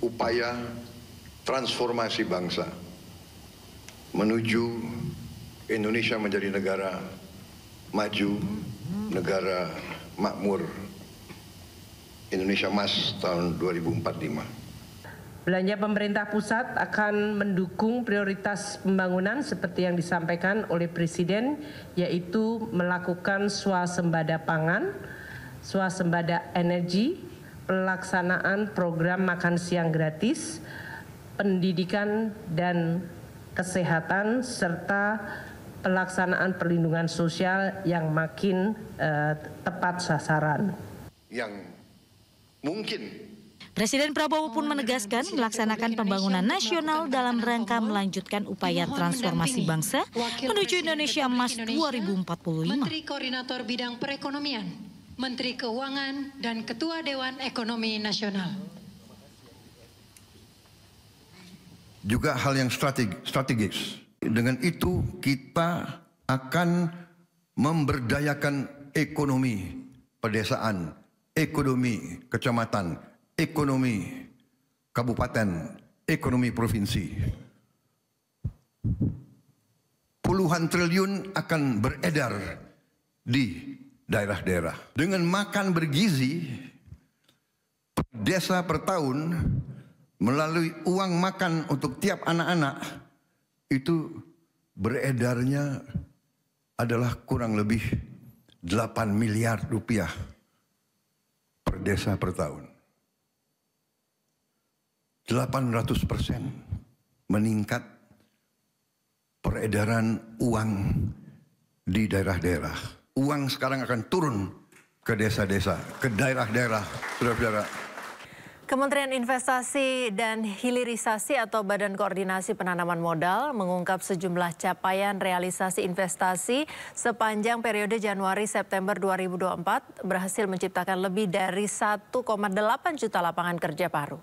upaya transformasi bangsa menuju Indonesia menjadi negara maju, negara makmur, Indonesia Emas tahun 2045. Belanja pemerintah pusat akan mendukung prioritas pembangunan seperti yang disampaikan oleh Presiden, yaitu melakukan swasembada pangan, swasembada energi, pelaksanaan program makan siang gratis, pendidikan dan kesehatan, serta pelaksanaan perlindungan sosial yang makin tepat sasaran. Yang mungkin Presiden Prabowo pun menegaskan melaksanakan pembangunan nasional dalam rangka melanjutkan upaya transformasi bangsa menuju Indonesia Emas 2045. Menteri Koordinator Bidang Perekonomian, Menteri Keuangan, dan Ketua Dewan Ekonomi Nasional. Juga hal yang strategis. Dengan itu kita akan memberdayakan ekonomi pedesaan, ekonomi kecamatan, ekonomi kabupaten, ekonomi provinsi. Puluhan triliun akan beredar di daerah-daerah. Dengan makan bergizi per desa per tahun melalui uang makan untuk tiap anak-anak itu beredarnya adalah kurang lebih 8 miliar rupiah per desa per tahun. 800% meningkat peredaran uang di daerah-daerah. Uang sekarang akan turun ke desa-desa, ke daerah-daerah, saudara-saudara. Kementerian Investasi dan Hilirisasi atau Badan Koordinasi Penanaman Modal mengungkap sejumlah capaian realisasi investasi sepanjang periode Januari-September 2024 berhasil menciptakan lebih dari 1,8 juta lapangan kerja baru.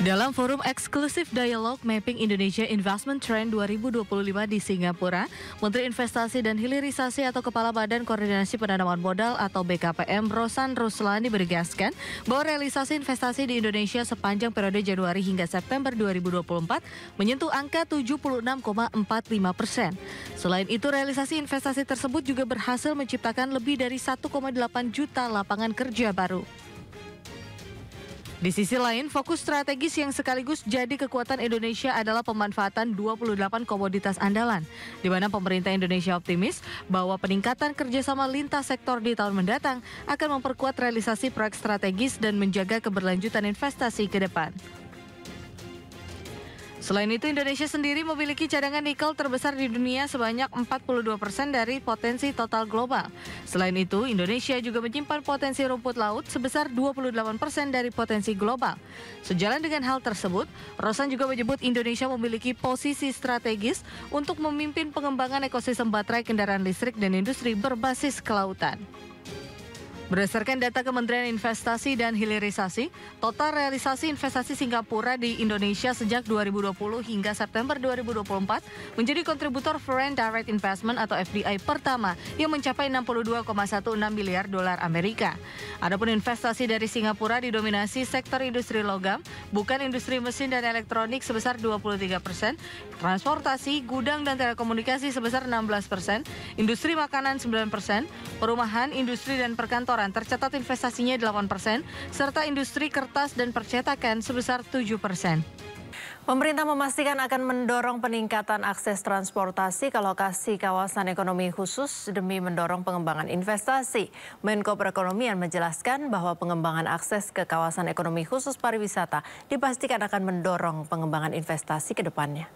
Dalam forum eksklusif Dialog Mapping Indonesia Investment Trend 2025 di Singapura, Menteri Investasi dan Hilirisasi atau Kepala Badan Koordinasi Penanaman Modal atau BKPM Rosan Ruslani menegaskan bahwa realisasi investasi di Indonesia sepanjang periode Januari hingga September 2024 menyentuh angka 76,45%. Selain itu, realisasi investasi tersebut juga berhasil menciptakan lebih dari 1,8 juta lapangan kerja baru. Di sisi lain, fokus strategis yang sekaligus jadi kekuatan Indonesia adalah pemanfaatan 28 komoditas andalan, di mana pemerintah Indonesia optimis bahwa peningkatan kerjasama lintas sektor di tahun mendatang akan memperkuat realisasi proyek strategis dan menjaga keberlanjutan investasi ke depan. Selain itu, Indonesia sendiri memiliki cadangan nikel terbesar di dunia sebanyak 42% dari potensi total global. Selain itu, Indonesia juga menyimpan potensi rumput laut sebesar 28% dari potensi global. Sejalan dengan hal tersebut, Rosan juga menyebut Indonesia memiliki posisi strategis untuk memimpin pengembangan ekosistem baterai, kendaraan listrik, dan industri berbasis kelautan. Berdasarkan data Kementerian Investasi dan Hilirisasi, total realisasi investasi Singapura di Indonesia sejak 2020 hingga September 2024 menjadi kontributor Foreign Direct Investment atau FDI pertama yang mencapai 62,16 miliar dolar Amerika. Adapun investasi dari Singapura didominasi sektor industri logam, bukan industri mesin dan elektronik sebesar 23%, transportasi, gudang dan telekomunikasi sebesar 16%, industri makanan 9%, perumahan, industri dan perkantoran tercatat investasinya 8%, serta industri kertas dan percetakan sebesar 7%. Pemerintah memastikan akan mendorong peningkatan akses transportasi ke lokasi kawasan ekonomi khusus demi mendorong pengembangan investasi. Menko Perekonomian menjelaskan bahwa pengembangan akses ke kawasan ekonomi khusus pariwisata dipastikan akan mendorong pengembangan investasi ke depannya.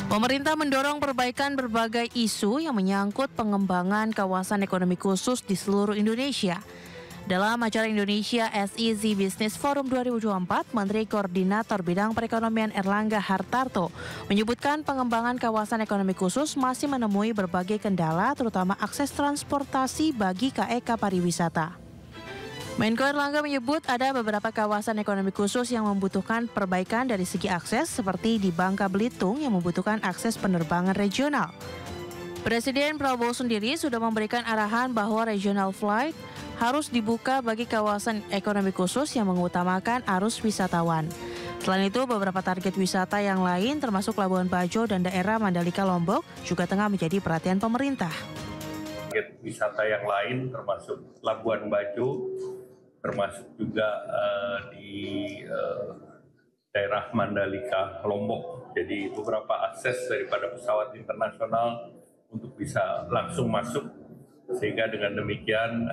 Pemerintah mendorong perbaikan berbagai isu yang menyangkut pengembangan kawasan ekonomi khusus di seluruh Indonesia. Dalam acara Indonesia SEZ Business Forum 2024, Menteri Koordinator Bidang Perekonomian Erlangga Hartarto menyebutkan pengembangan kawasan ekonomi khusus masih menemui berbagai kendala, terutama akses transportasi bagi KEK pariwisata. Menko Erlangga menyebut ada beberapa kawasan ekonomi khusus yang membutuhkan perbaikan dari segi akses, seperti di Bangka Belitung yang membutuhkan akses penerbangan regional. Presiden Prabowo sendiri sudah memberikan arahan bahwa regional flight harus dibuka bagi kawasan ekonomi khusus yang mengutamakan arus wisatawan. Selain itu, beberapa target wisata yang lain termasuk Labuan Bajo dan daerah Mandalika Lombok juga tengah menjadi perhatian pemerintah. Target wisata yang lain termasuk Labuan Bajo, termasuk juga di daerah Mandalika Lombok. Jadi beberapa akses daripada pesawat internasional untuk bisa langsung masuk, sehingga dengan demikian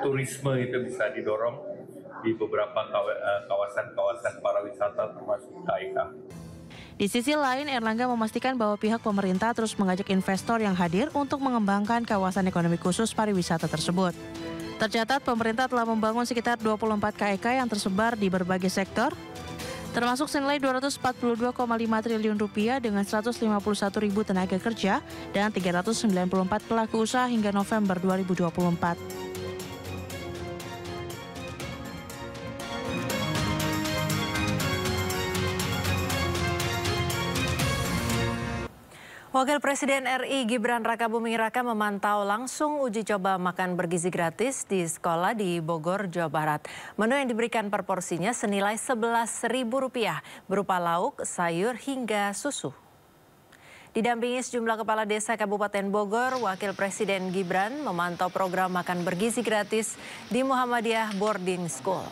turisme itu bisa didorong di beberapa kawasan-kawasan pariwisata termasuk KEK. Di sisi lain, Erlangga memastikan bahwa pihak pemerintah terus mengajak investor yang hadir untuk mengembangkan kawasan ekonomi khusus pariwisata tersebut. Tercatat pemerintah telah membangun sekitar 24 KEK yang tersebar di berbagai sektor, termasuk senilai Rp242,5 triliun dengan 151.000 tenaga kerja dan 394 pelaku usaha hingga November 2024. Wakil Presiden RI Gibran Rakabuming Raka memantau langsung uji coba makan bergizi gratis di sekolah di Bogor, Jawa Barat. Menu yang diberikan per porsinya senilai Rp11.000 berupa lauk, sayur hingga susu. Didampingi sejumlah kepala desa Kabupaten Bogor, Wakil Presiden Gibran memantau program makan bergizi gratis di Muhammadiyah Boarding School.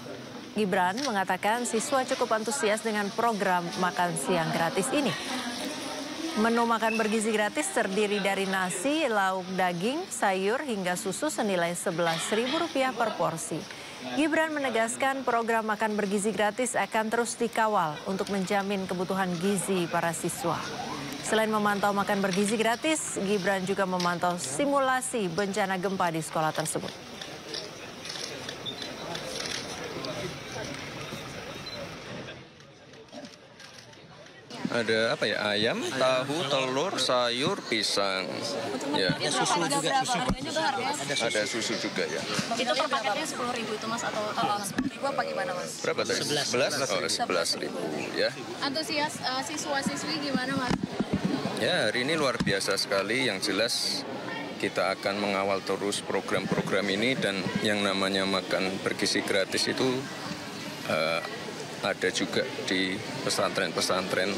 Gibran mengatakan siswa cukup antusias dengan program makan siang gratis ini. Menu makan bergizi gratis terdiri dari nasi, lauk daging, sayur hingga susu senilai Rp11.000 per porsi. Gibran menegaskan program makan bergizi gratis akan terus dikawal untuk menjamin kebutuhan gizi para siswa. Selain memantau makan bergizi gratis, Gibran juga memantau simulasi bencana gempa di sekolah tersebut. Ada apa ya, ayam, tahu, telur, sayur, pisang. Ya. Ada susu juga. Ada susu juga ya. Itu per paketnya Rp10.000 itu Mas atau Rp10.000 apa gimana Mas? Berapa tadi? 11? Oh, Rp11.000 ya. Antusias siswa-siswi gimana Mas? Ya, hari ini luar biasa sekali. Yang jelas kita akan mengawal terus program-program ini, dan yang namanya makan bergizi gratis itu ada juga di pesantren-pesantren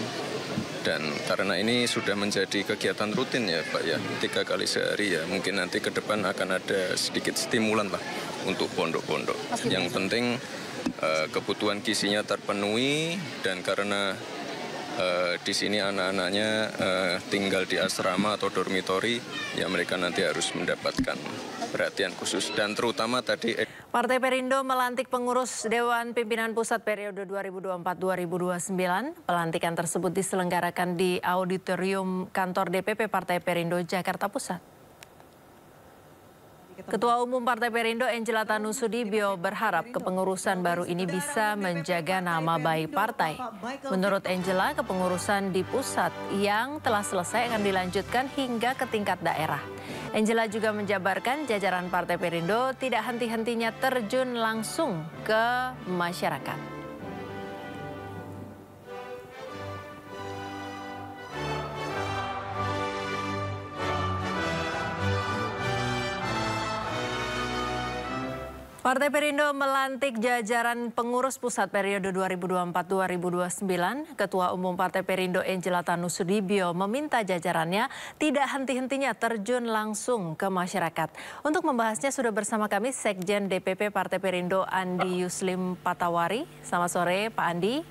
Dan karena ini sudah menjadi kegiatan rutin ya Pak ya, 3 kali sehari ya, mungkin nanti ke depan akan ada sedikit stimulan lah untuk pondok-pondok. Yang penting kebutuhan gizinya terpenuhi, dan karena di sini anak-anaknya tinggal di asrama atau dormitori, ya mereka nanti harus mendapatkan perhatian khusus, dan terutama tadi. Partai Perindo melantik pengurus Dewan Pimpinan Pusat periode 2024-2029. Pelantikan tersebut diselenggarakan di auditorium kantor DPP Partai Perindo Jakarta Pusat. Ketua Umum Partai Perindo Angela Tanusudibio berharap kepengurusan baru ini bisa menjaga nama baik partai. Menurut Angela, kepengurusan di pusat yang telah selesai akan dilanjutkan hingga ke tingkat daerah. Angela juga menjabarkan jajaran Partai Perindo tidak henti-hentinya terjun langsung ke masyarakat. Partai Perindo melantik jajaran pengurus pusat periode 2024-2029. Ketua Umum Partai Perindo Angela Tanusudibio meminta jajarannya tidak henti-hentinya terjun langsung ke masyarakat. Untuk membahasnya sudah bersama kami Sekjen DPP Partai Perindo Andi Yuslim Patawari. Selamat sore Pak Andi.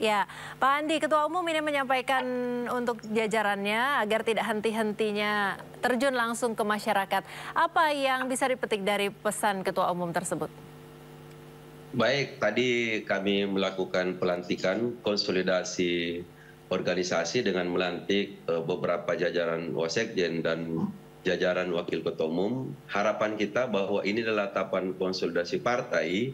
Ya, Pak Andi, Ketua Umum ini menyampaikan untuk jajarannya agar tidak henti-hentinya terjun langsung ke masyarakat. Apa yang bisa dipetik dari pesan Ketua Umum tersebut? Baik, tadi kami melakukan pelantikan konsolidasi organisasi dengan melantik beberapa jajaran Wasekjen dan jajaran Wakil Ketua Umum. Harapan kita bahwa ini adalah tahapan konsolidasi partai.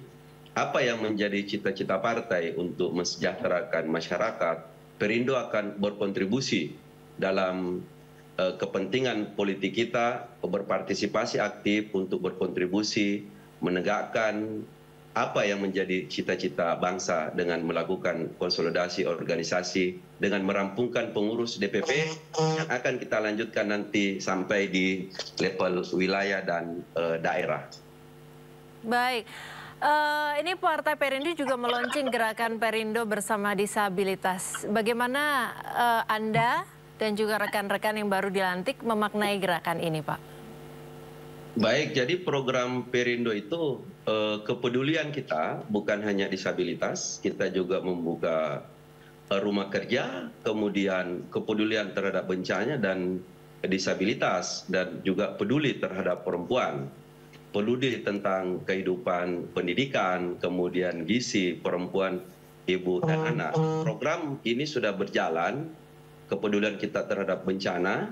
Apa yang menjadi cita-cita partai untuk mensejahterakan masyarakat, Perindo akan berkontribusi dalam kepentingan politik kita, berpartisipasi aktif untuk berkontribusi, menegakkan apa yang menjadi cita-cita bangsa dengan melakukan konsolidasi organisasi, dengan merampungkan pengurus DPP yang akan kita lanjutkan nanti sampai di level wilayah dan daerah. Baik. Ini Partai Perindo juga meluncing gerakan Perindo bersama disabilitas. Bagaimana Anda dan juga rekan-rekan yang baru dilantik memaknai gerakan ini, Pak? Baik, jadi program Perindo itu kepedulian kita bukan hanya disabilitas, kita juga membuka rumah kerja, kemudian kepedulian terhadap bencana dan disabilitas, dan juga peduli terhadap perempuan. Peduli tentang kehidupan pendidikan, kemudian gizi perempuan, ibu dan anak. Program ini sudah berjalan, kepedulian kita terhadap bencana,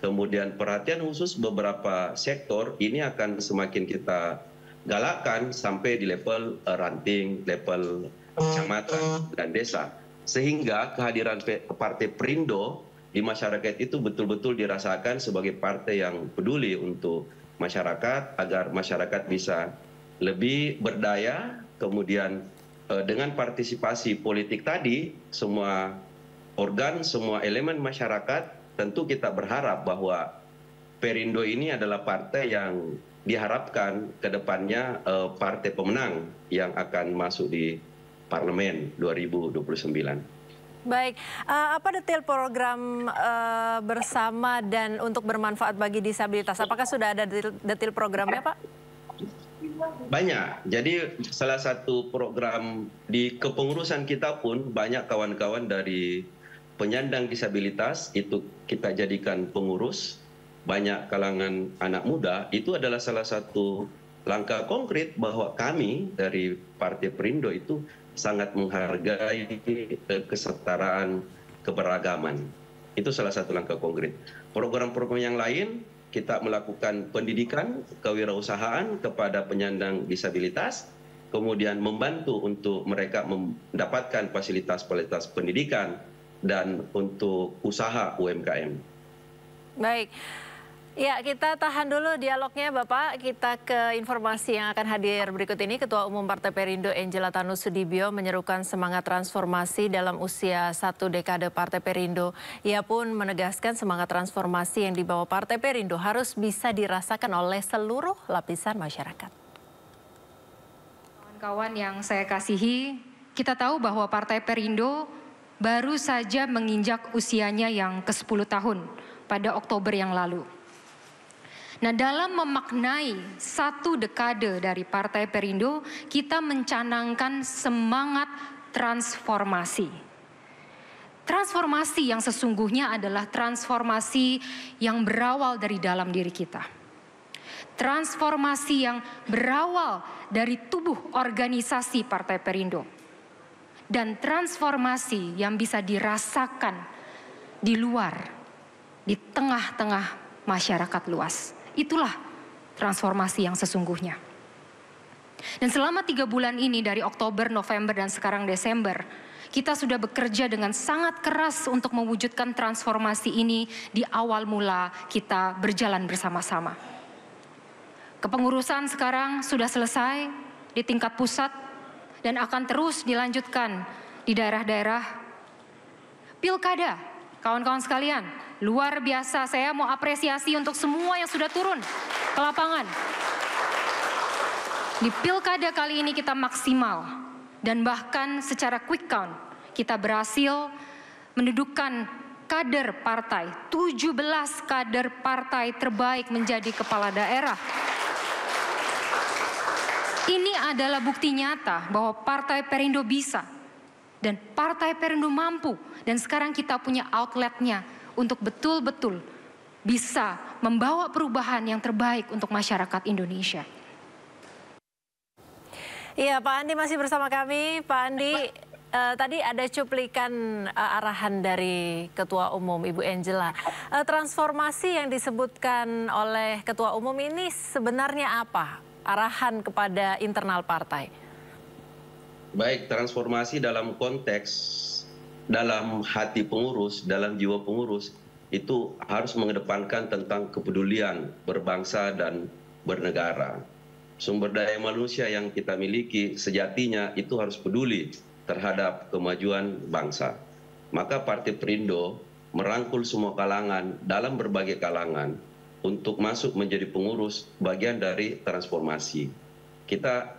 kemudian perhatian khusus beberapa sektor ini akan semakin kita galakkan sampai di level ranting, level kecamatan dan desa. Sehingga kehadiran Partai Perindo di masyarakat itu betul-betul dirasakan sebagai partai yang peduli untuk masyarakat, agar masyarakat bisa lebih berdaya. Kemudian dengan partisipasi politik tadi, semua organ, semua elemen masyarakat, tentu kita berharap bahwa Perindo ini adalah partai yang diharapkan ke depannya partai pemenang yang akan masuk di parlemen 2029. Baik, apa detail program bersama dan untuk bermanfaat bagi disabilitas? Apakah sudah ada detail programnya, Pak? Banyak. Jadi salah satu program di kepengurusan kita pun banyak kawan-kawan dari penyandang disabilitas itu kita jadikan pengurus. Banyak kalangan anak muda, itu adalah salah satu langkah konkret bahwa kami dari Partai Perindo itu sangat menghargai kesetaraan keberagaman. Itu salah satu langkah konkret. Program-program yang lain, kita melakukan pendidikan kewirausahaan kepada penyandang disabilitas, kemudian membantu untuk mereka mendapatkan fasilitas-fasilitas pendidikan dan untuk usaha UMKM. Baik. Ya, kita tahan dulu dialognya Bapak. Kita ke informasi yang akan hadir berikut ini. Ketua Umum Partai Perindo Angela Tanusudibio menyerukan semangat transformasi dalam usia 1 dekade Partai Perindo. Ia pun menegaskan semangat transformasi yang dibawa Partai Perindo harus bisa dirasakan oleh seluruh lapisan masyarakat. Kawan-kawan yang saya kasihi, kita tahu bahwa Partai Perindo baru saja menginjak usianya yang ke-10 tahun pada Oktober yang lalu. Nah, dalam memaknai 1 dekade dari Partai Perindo, kita mencanangkan semangat transformasi. Transformasi yang sesungguhnya adalah transformasi yang berawal dari dalam diri kita. Transformasi yang berawal dari tubuh organisasi Partai Perindo. Dan transformasi yang bisa dirasakan di luar, di tengah-tengah masyarakat luas. Itulah transformasi yang sesungguhnya. Dan selama 3 bulan ini dari Oktober, November, dan sekarang Desember, kita sudah bekerja dengan sangat keras untuk mewujudkan transformasi ini di awal mula kita berjalan bersama-sama. Kepengurusan sekarang sudah selesai di tingkat pusat dan akan terus dilanjutkan di daerah-daerah. Pilkada, kawan-kawan sekalian, luar biasa. Saya mau apresiasi untuk semua yang sudah turun ke lapangan. Di pilkada kali ini kita maksimal dan bahkan secara quick count kita berhasil mendudukkan kader partai, 17 kader partai terbaik menjadi kepala daerah. Ini adalah bukti nyata bahwa Partai Perindo bisa dan Partai Perindo mampu, dan sekarang kita punya outletnya untuk betul-betul bisa membawa perubahan yang terbaik untuk masyarakat Indonesia. Iya, Pak Andi masih bersama kami. Pak Andi, tadi ada cuplikan arahan dari Ketua Umum Ibu Angela. Transformasi yang disebutkan oleh Ketua Umum ini sebenarnya apa? Arahan kepada internal partai. Baik, transformasi dalam konteks, dalam hati pengurus, dalam jiwa pengurus, itu harus mengedepankan tentang kepedulian berbangsa dan bernegara. Sumber daya manusia yang kita miliki sejatinya itu harus peduli terhadap kemajuan bangsa. Maka Partai Perindo merangkul semua kalangan dalam berbagai kalangan untuk masuk menjadi pengurus bagian dari transformasi. Kita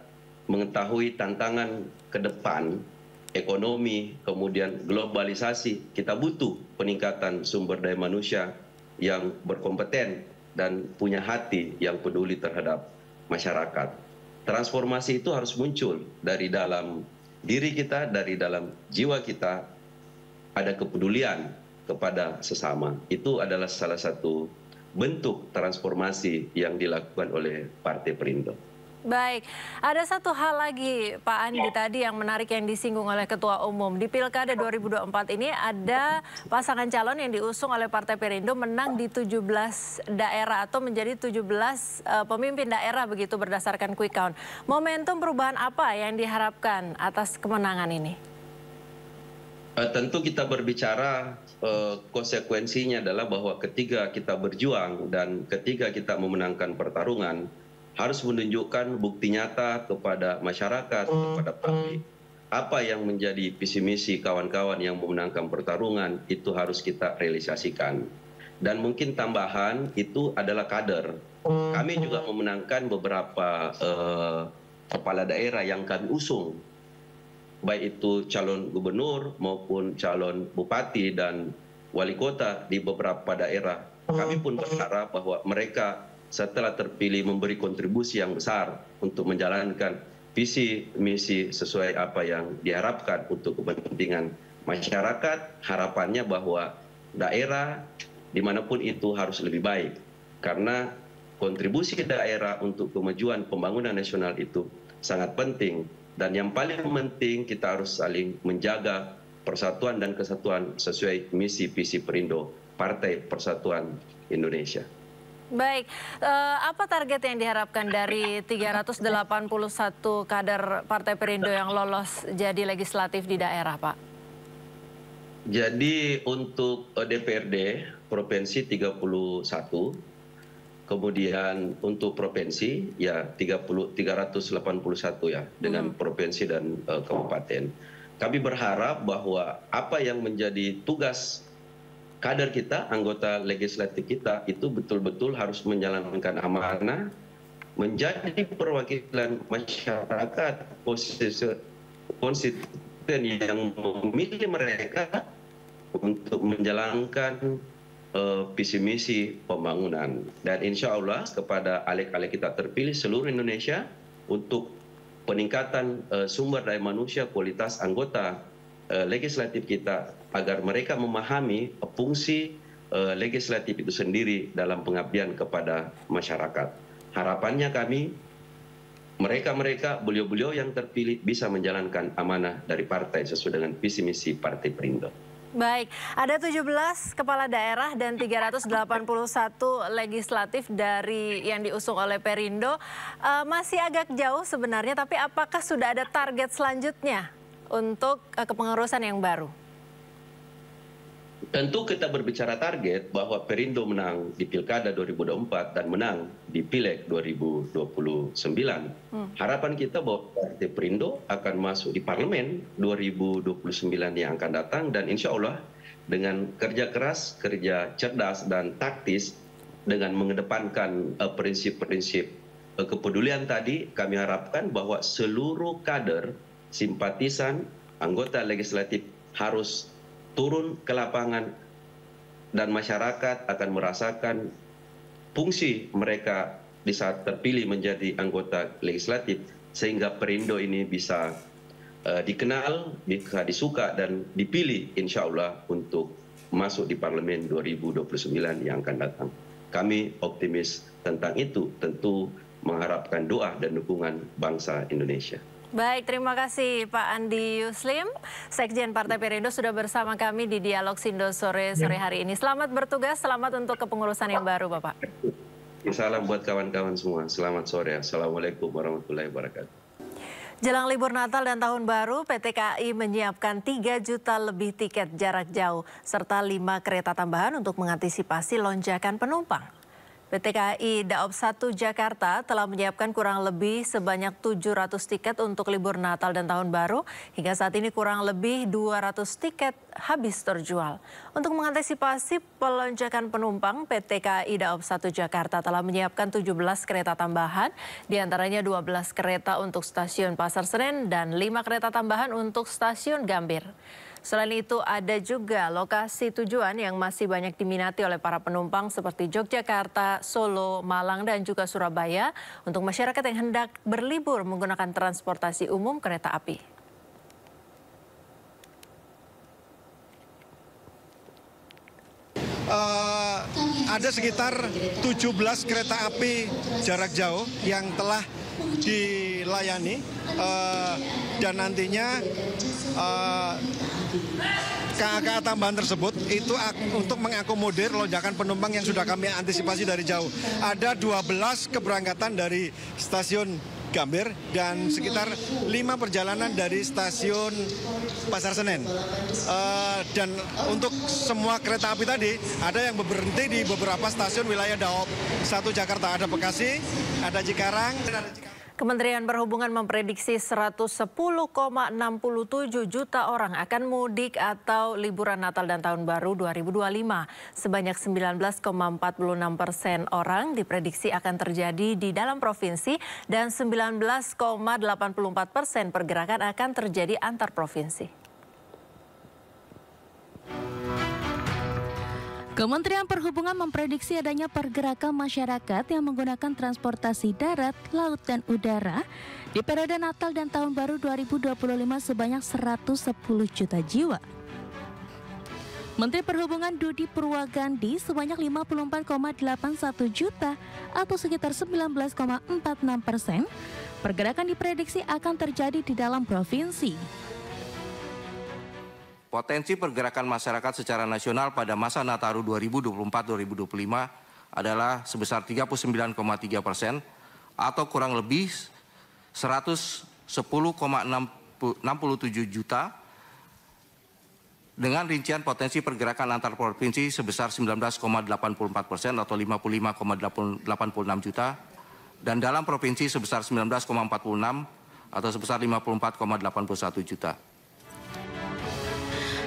mengetahui tantangan ke depan, ekonomi, kemudian globalisasi, kita butuh peningkatan sumber daya manusia yang berkompeten dan punya hati yang peduli terhadap masyarakat. Transformasi itu harus muncul dari dalam diri kita, dari dalam jiwa kita, ada kepedulian kepada sesama. Itu adalah salah satu bentuk transformasi yang dilakukan oleh Partai Perindo. Baik, ada satu hal lagi Pak Andi tadi yang menarik yang disinggung oleh Ketua Umum. Di Pilkada 2024 ini ada pasangan calon yang diusung oleh Partai Perindo menang di 17 daerah atau menjadi 17 pemimpin daerah begitu berdasarkan quick count. Momentum perubahan apa yang diharapkan atas kemenangan ini? Tentu kita berbicara konsekuensinya adalah bahwa ketika kita berjuang dan ketika kita memenangkan pertarungan, harus menunjukkan bukti nyata kepada masyarakat, kepada publik. Apa yang menjadi visi misi kawan-kawan yang memenangkan pertarungan itu harus kita realisasikan. Dan mungkin tambahan itu adalah kader. Kami juga memenangkan beberapa kepala daerah yang kami usung, baik itu calon gubernur maupun calon bupati dan wali kota di beberapa daerah. Kami pun berharap bahwa mereka setelah terpilih memberi kontribusi yang besar untuk menjalankan visi misi sesuai apa yang diharapkan untuk kepentingan masyarakat. Harapannya bahwa daerah dimanapun itu harus lebih baik, karena kontribusi daerah untuk kemajuan pembangunan nasional itu sangat penting. Dan yang paling penting kita harus saling menjaga persatuan dan kesatuan sesuai misi visi Perindo, Partai Persatuan Indonesia. Baik, apa target yang diharapkan dari 381 kader Partai Perindo yang lolos jadi legislatif di daerah, Pak? Jadi untuk DPRD Provinsi 31, kemudian untuk provinsi ya 381 ya dengan provinsi dan kabupaten. Kami berharap bahwa apa yang menjadi tugas kader kita, anggota legislatif kita itu betul-betul harus menjalankan amanah, menjadi perwakilan masyarakat yang memilih mereka untuk menjalankan visi misi pembangunan. Dan insya Allah kepada alek-alek kita terpilih seluruh Indonesia untuk peningkatan sumber daya manusia, kualitas anggota legislatif kita, agar mereka memahami fungsi legislatif itu sendiri dalam pengabdian kepada masyarakat. Harapannya kami, mereka-mereka, beliau-beliau yang terpilih bisa menjalankan amanah dari partai sesuai dengan visi misi Partai Perindo. Baik, ada 17 kepala daerah dan 381 legislatif dari yang diusung oleh Perindo. Masih agak jauh sebenarnya, tapi apakah sudah ada target selanjutnya untuk kepengurusan yang baru? Tentu kita berbicara target bahwa Perindo menang di Pilkada 2024 dan menang di Pileg 2029. Harapan kita bahwa Partai Perindo akan masuk di Parlemen 2029 yang akan datang, dan insya Allah dengan kerja keras, kerja cerdas dan taktis, dengan mengedepankan prinsip-prinsip kepedulian tadi, kami harapkan bahwa seluruh kader, simpatisan, anggota legislatif harus turun ke lapangan dan masyarakat akan merasakan fungsi mereka di saat terpilih menjadi anggota legislatif, sehingga Perindo ini bisa dikenal, bisa disuka dan dipilih insya Allah untuk masuk di Parlemen 2029 yang akan datang. Kami optimis tentang itu, tentu mengharapkan doa dan dukungan bangsa Indonesia. Baik, terima kasih Pak Andi Yuslim, Sekjen Partai Perindo sudah bersama kami di Dialog Sindo sore hari ini. Selamat bertugas, selamat untuk kepengurusan yang baru Bapak. Salam buat kawan-kawan semua, selamat sore. Assalamualaikum warahmatullahi wabarakatuh. Jelang libur Natal dan Tahun Baru, PT KAI menyiapkan 3 juta lebih tiket jarak jauh, serta 5 kereta tambahan untuk mengantisipasi lonjakan penumpang. PT KAI Daop 1 Jakarta telah menyiapkan kurang lebih sebanyak 700 tiket untuk libur Natal dan Tahun Baru. Hingga saat ini kurang lebih 200 tiket habis terjual. Untuk mengantisipasi pelonjakan penumpang, PT KAI Daop 1 Jakarta telah menyiapkan 17 kereta tambahan, diantaranya 12 kereta untuk stasiun Pasar Senen dan 5 kereta tambahan untuk stasiun Gambir. Selain itu ada juga lokasi tujuan yang masih banyak diminati oleh para penumpang seperti Yogyakarta, Solo, Malang, dan juga Surabaya untuk masyarakat yang hendak berlibur menggunakan transportasi umum kereta api. Ada sekitar 17 kereta api jarak jauh yang telah dilayani dan nantinya KA tambahan tersebut itu untuk mengakomodir lonjakan penumpang yang sudah kami antisipasi dari jauh. Ada 12 keberangkatan dari stasiun Gambir dan sekitar 5 perjalanan dari stasiun Pasar Senen. Dan untuk semua kereta api tadi ada yang berhenti di beberapa stasiun wilayah Daop 1 Jakarta. Ada Bekasi, ada Cikarang, dan ada Kementerian Perhubungan memprediksi 110,67 juta orang akan mudik atau liburan Natal dan Tahun Baru 2025. Sebanyak 19,46% orang diprediksi akan terjadi di dalam provinsi dan 19,84% pergerakan akan terjadi antar provinsi. Kementerian Perhubungan memprediksi adanya pergerakan masyarakat yang menggunakan transportasi darat, laut, dan udara di periode Natal dan Tahun Baru 2025 sebanyak 110 juta jiwa. Menteri Perhubungan Dudi Purwagandi sebanyak 54,81 juta atau sekitar 19,46%. Pergerakan diprediksi akan terjadi di dalam provinsi. Potensi pergerakan masyarakat secara nasional pada masa Nataru 2024-2025 adalah sebesar 39,3% atau kurang lebih 110,67 juta dengan rincian potensi pergerakan antar provinsi sebesar 19,84% atau 55,86 juta dan dalam provinsi sebesar 19,46 atau sebesar 54,81 juta.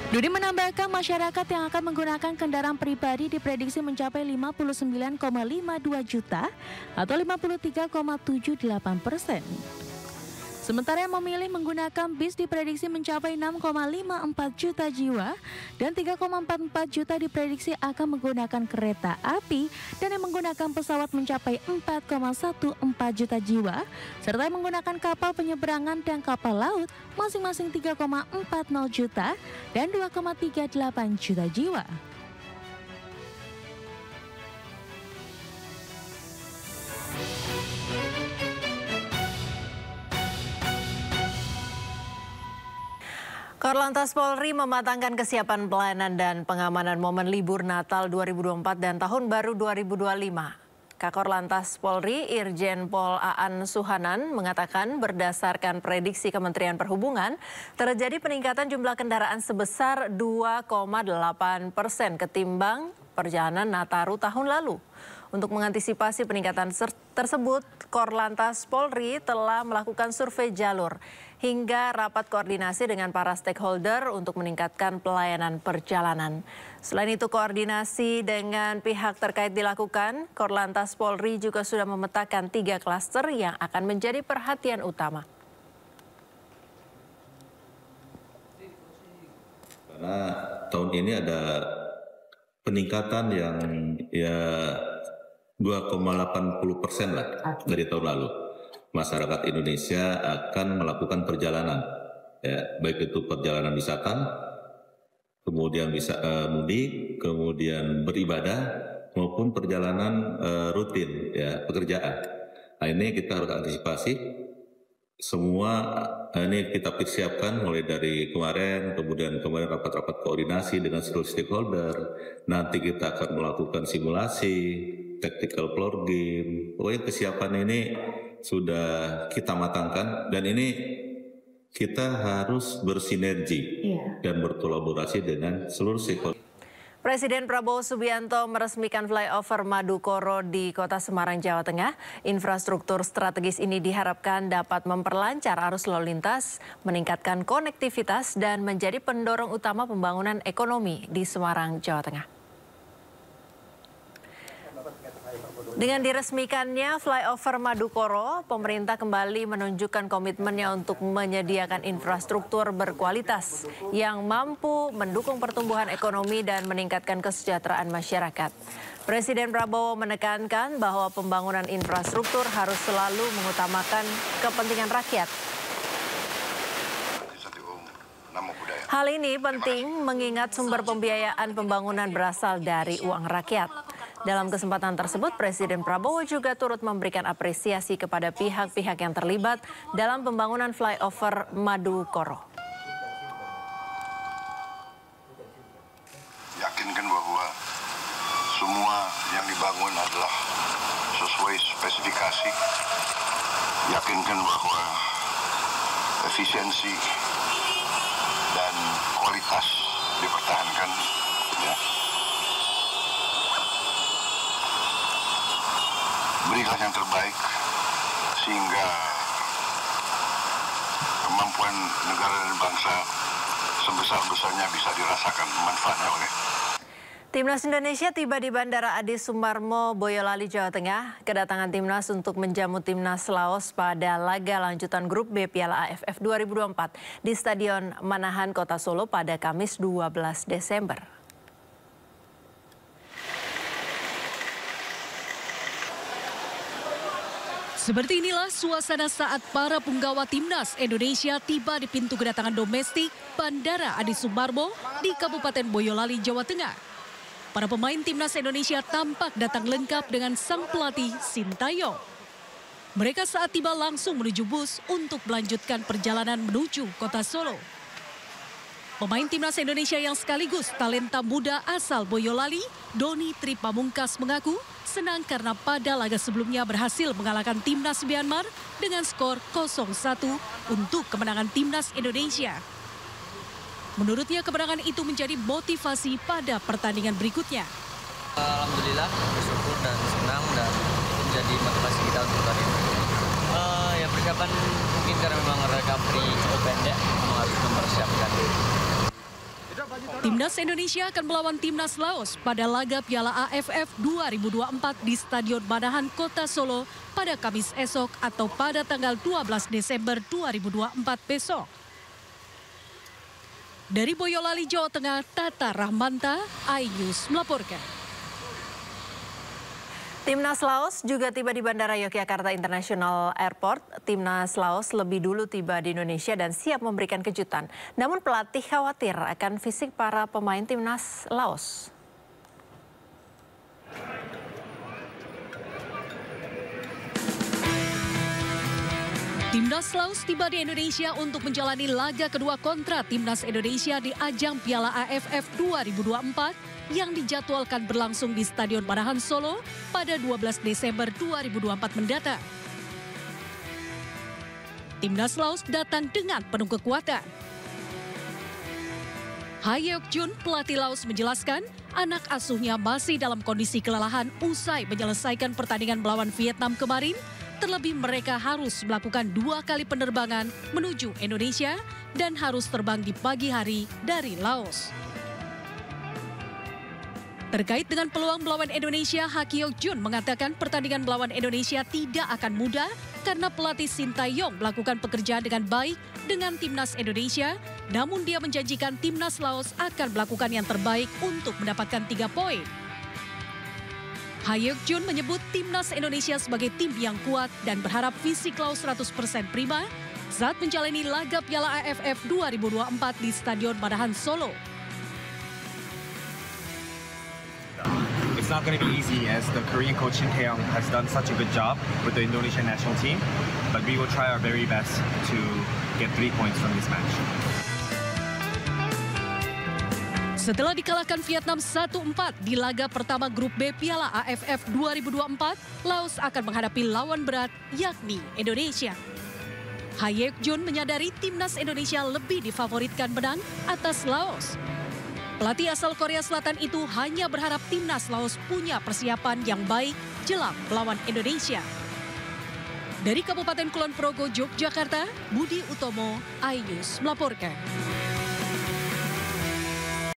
Dudi menambahkan masyarakat yang akan menggunakan kendaraan pribadi diprediksi mencapai 59,52 juta atau 53,78%. Sementara yang memilih menggunakan bis diprediksi mencapai 6,54 juta jiwa dan 3,44 juta diprediksi akan menggunakan kereta api dan yang menggunakan pesawat mencapai 4,14 juta jiwa serta yang menggunakan kapal penyeberangan dan kapal laut masing-masing 3,40 juta dan 2,38 juta jiwa. Korlantas Polri mematangkan kesiapan pelayanan dan pengamanan momen libur Natal 2024 dan Tahun Baru 2025. Kakor Lantas Polri Irjen Pol Aan Suhanan mengatakan berdasarkan prediksi Kementerian Perhubungan terjadi peningkatan jumlah kendaraan sebesar 2,8% ketimbang perjalanan Nataru tahun lalu. Untuk mengantisipasi peningkatan tersebut, Korlantas Polri telah melakukan survei jalur hingga rapat koordinasi dengan para stakeholder untuk meningkatkan pelayanan perjalanan. Selain itu, koordinasi dengan pihak terkait dilakukan. Korlantas Polri juga sudah memetakan 3 klaster yang akan menjadi perhatian utama. Karena tahun ini ada peningkatan yang 2,80% lah dari tahun lalu. Masyarakat Indonesia akan melakukan perjalanan, ya, baik itu perjalanan wisata, kemudian mudik, kemudian beribadah, maupun perjalanan rutin, ya, pekerjaan. Nah, ini kita harus antisipasi. Semua ini kita persiapkan mulai dari kemarin rapat-rapat koordinasi dengan seluruh stakeholder. Nanti kita akan melakukan simulasi, tactical floor game. Pokoknya kesiapan ini sudah kita matangkan dan ini kita harus bersinergi dan berkolaborasi dengan seluruh stakeholder. Presiden Prabowo Subianto meresmikan flyover Madukoro di Kota Semarang, Jawa Tengah. Infrastruktur strategis ini diharapkan dapat memperlancar arus lalu lintas, meningkatkan konektivitas, dan menjadi pendorong utama pembangunan ekonomi di Semarang, Jawa Tengah. Dengan diresmikannya flyover Madukoro, pemerintah kembali menunjukkan komitmennya untuk menyediakan infrastruktur berkualitas yang mampu mendukung pertumbuhan ekonomi dan meningkatkan kesejahteraan masyarakat. Presiden Prabowo menekankan bahwa pembangunan infrastruktur harus selalu mengutamakan kepentingan rakyat. Hal ini penting mengingat sumber pembiayaan pembangunan berasal dari uang rakyat. Dalam kesempatan tersebut, Presiden Prabowo juga turut memberikan apresiasi kepada pihak-pihak yang terlibat dalam pembangunan flyover Madukoro. Yakinkan bahwa semua yang dibangun adalah sesuai spesifikasi. Yakinkan bahwa efisiensi dan kualitas dipertahankan. Ya. Berilah yang terbaik sehingga kemampuan negara dan bangsa sebesar-besarnya bisa dirasakan manfaatnya oleh. Timnas Indonesia tiba di Bandara Adi Sumarmo, Boyolali, Jawa Tengah. Kedatangan timnas untuk menjamu timnas Laos pada laga lanjutan grup B Piala AFF 2024 di Stadion Manahan, Kota Solo pada Kamis 12 Desember. Seperti inilah suasana saat para punggawa timnas Indonesia tiba di pintu kedatangan domestik Bandara Adi Sumarmo di Kabupaten Boyolali, Jawa Tengah. Para pemain timnas Indonesia tampak datang lengkap dengan sang pelatih Sintayong. Mereka saat tiba langsung menuju bus untuk melanjutkan perjalanan menuju kota Solo. Pemain timnas Indonesia yang sekaligus talenta muda asal Boyolali, Doni Tri Pamungkas mengaku senang karena pada laga sebelumnya berhasil mengalahkan timnas Myanmar dengan skor 0-1 untuk kemenangan timnas Indonesia. Menurutnya kemenangan itu menjadi motivasi pada pertandingan berikutnya. Alhamdulillah bersyukur dan senang dan menjadi motivasi kita untuk hari ini. Ya persiapan mungkin karena memang recovery cukup pendek, memang harus mempersiapkan. Timnas Indonesia akan melawan timnas Laos pada laga Piala AFF 2024 di Stadion Manahan, Kota Solo pada Kamis esok atau pada tanggal 12 Desember 2024 besok. Dari Boyolali, Jawa Tengah, Tata Rahmanta, iNews melaporkan. Timnas Laos juga tiba di Bandara Yogyakarta International Airport. Timnas Laos lebih dulu tiba di Indonesia dan siap memberikan kejutan. Namun pelatih khawatir akan fisik para pemain Timnas Laos. Timnas Laos tiba di Indonesia untuk menjalani laga kedua kontra Timnas Indonesia di ajang Piala AFF 2024 yang dijadwalkan berlangsung di Stadion Manahan Solo pada 12 Desember 2024 mendatang. Timnas Laos datang dengan penuh kekuatan. Hayeok Jun, pelatih Laos menjelaskan, anak asuhnya masih dalam kondisi kelelahan usai menyelesaikan pertandingan melawan Vietnam kemarin. Terlebih mereka harus melakukan 2 kali penerbangan menuju Indonesia dan harus terbang di pagi hari dari Laos. Terkait dengan peluang melawan Indonesia, Hayeok Jun mengatakan pertandingan melawan Indonesia tidak akan mudah karena pelatih Sintayong melakukan pekerjaan dengan baik dengan Timnas Indonesia, namun dia menjanjikan Timnas Laos akan melakukan yang terbaik untuk mendapatkan 3 poin. Hayeok Jun menyebut Timnas Indonesia sebagai tim yang kuat dan berharap fisik Laos 100% prima saat menjalani laga Piala AFF 2024 di Stadion Manahan Solo. It's not going to be easy as the Korean coach Shin Tae-young has done such a good job with the Indonesian national team, but we will try our very best to get 3 points from this match. Setelah dikalahkan Vietnam 1-4 di laga pertama grup B Piala AFF 2024, Laos akan menghadapi lawan berat yakni Indonesia. Hayeok Jun menyadari Timnas Indonesia lebih difavoritkan menang atas Laos. Pelatih asal Korea Selatan itu hanya berharap Timnas Laos punya persiapan yang baik jelang melawan Indonesia. Dari Kabupaten Kulon Progo, Yogyakarta, Budi Utomo, iNews melaporkan.